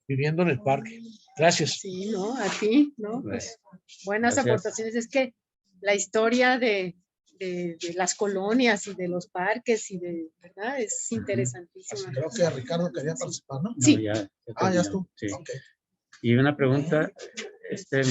viviendo en el parque. Gracias. Sí, ¿no? A ti, ¿no? Pues buenas Gracias. aportaciones. Es que la historia de las colonias y de los parques y ¿verdad? Es interesantísima. Creo que Ricardo quería participar, ¿no? No, Sí. ya Ya tú. Sí. Ok. Y una pregunta,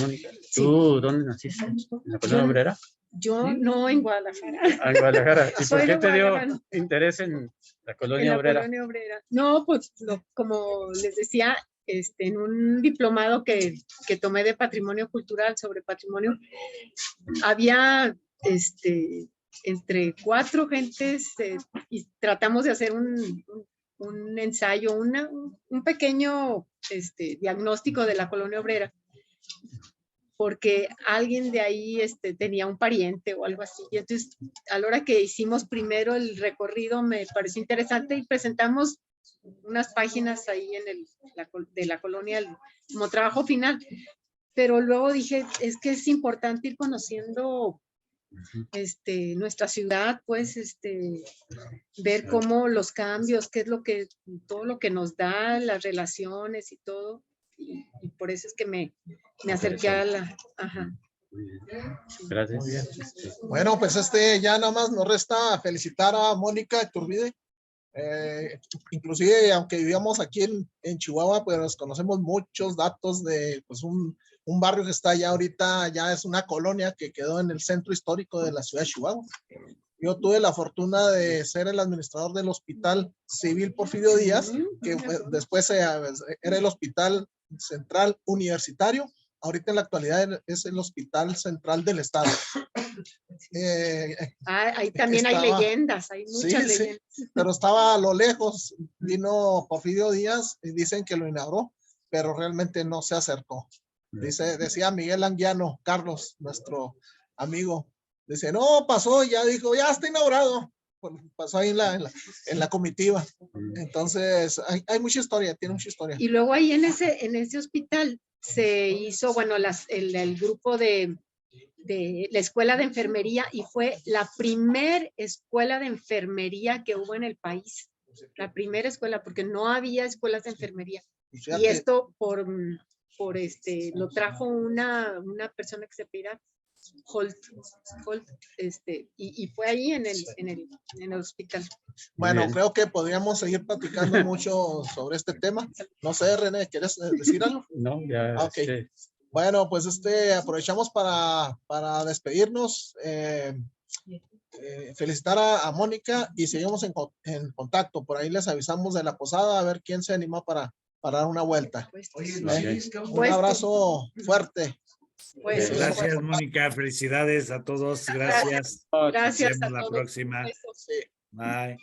Mónica, ¿tú dónde naciste? ¿En la colonia obrera? Yo no en Guadalajara. Ah, en Guadalajara. ¿Y Soy por qué de te dio Guadalajara. interés en la colonia En la obrera? colonia obrera. No, pues como les decía, en un diplomado que tomé de patrimonio cultural sobre patrimonio, había entre 4 gentes y tratamos de hacer un ensayo, un pequeño diagnóstico de la colonia obrera, porque alguien de ahí tenía un pariente o algo así. Y entonces, a la hora que hicimos primero el recorrido, me pareció interesante y presentamos unas páginas ahí de la colonia como trabajo final. Pero luego dije, es que es importante ir conociendo nuestra ciudad, pues, ver cómo los cambios, qué es todo lo que nos da, las relaciones y todo. Y por eso es que me acerqué a la... Ajá. Muy bien. Gracias. Muy bien. Bueno, pues ya nada más nos resta felicitar a Mónica Iturbide. Inclusive, aunque vivíamos aquí en Chihuahua, pues conocemos muchos datos de pues, un barrio que está allá ahorita, ya es una colonia que quedó en el centro histórico de la ciudad de Chihuahua. Yo tuve la fortuna de ser el administrador del Hospital Civil Porfirio Díaz, que después era el Hospital Central Universitario. Ahorita en la actualidad es el Hospital Central del Estado. Ahí también hay leyendas, hay muchas leyendas. Sí, pero estaba a lo lejos, vino Porfirio Díaz y dicen que lo inauguró, pero realmente no se acercó. Decía Miguel Anguiano, Carlos, nuestro amigo, dice, no, pasó, ya dijo, ya está inaugurado. Bueno, pasó ahí en la comitiva. Entonces, hay mucha historia, tiene mucha historia. Y luego ahí en ese hospital se hizo, bueno, el grupo de la escuela de enfermería y fue la primer escuela de enfermería que hubo en el país. La primera escuela, porque no había escuelas de enfermería. Y Fíjate, esto por lo trajo una persona que se pida Holt, y fue ahí en el hospital. bueno, bien. creo que podríamos seguir platicando mucho sobre este tema. No sé, René, ¿quieres decir algo? No, ya. Ok. Bueno, pues aprovechamos para despedirnos. Felicitar a Mónica y seguimos en contacto. Por ahí les avisamos de la posada a ver quién se anima para dar una vuelta. Oye, Un abrazo fuerte. Pues, Gracias, Mónica. Felicidades a todos. Gracias. gracias Nos vemos a la todos. próxima. Besos. Sí. Bye.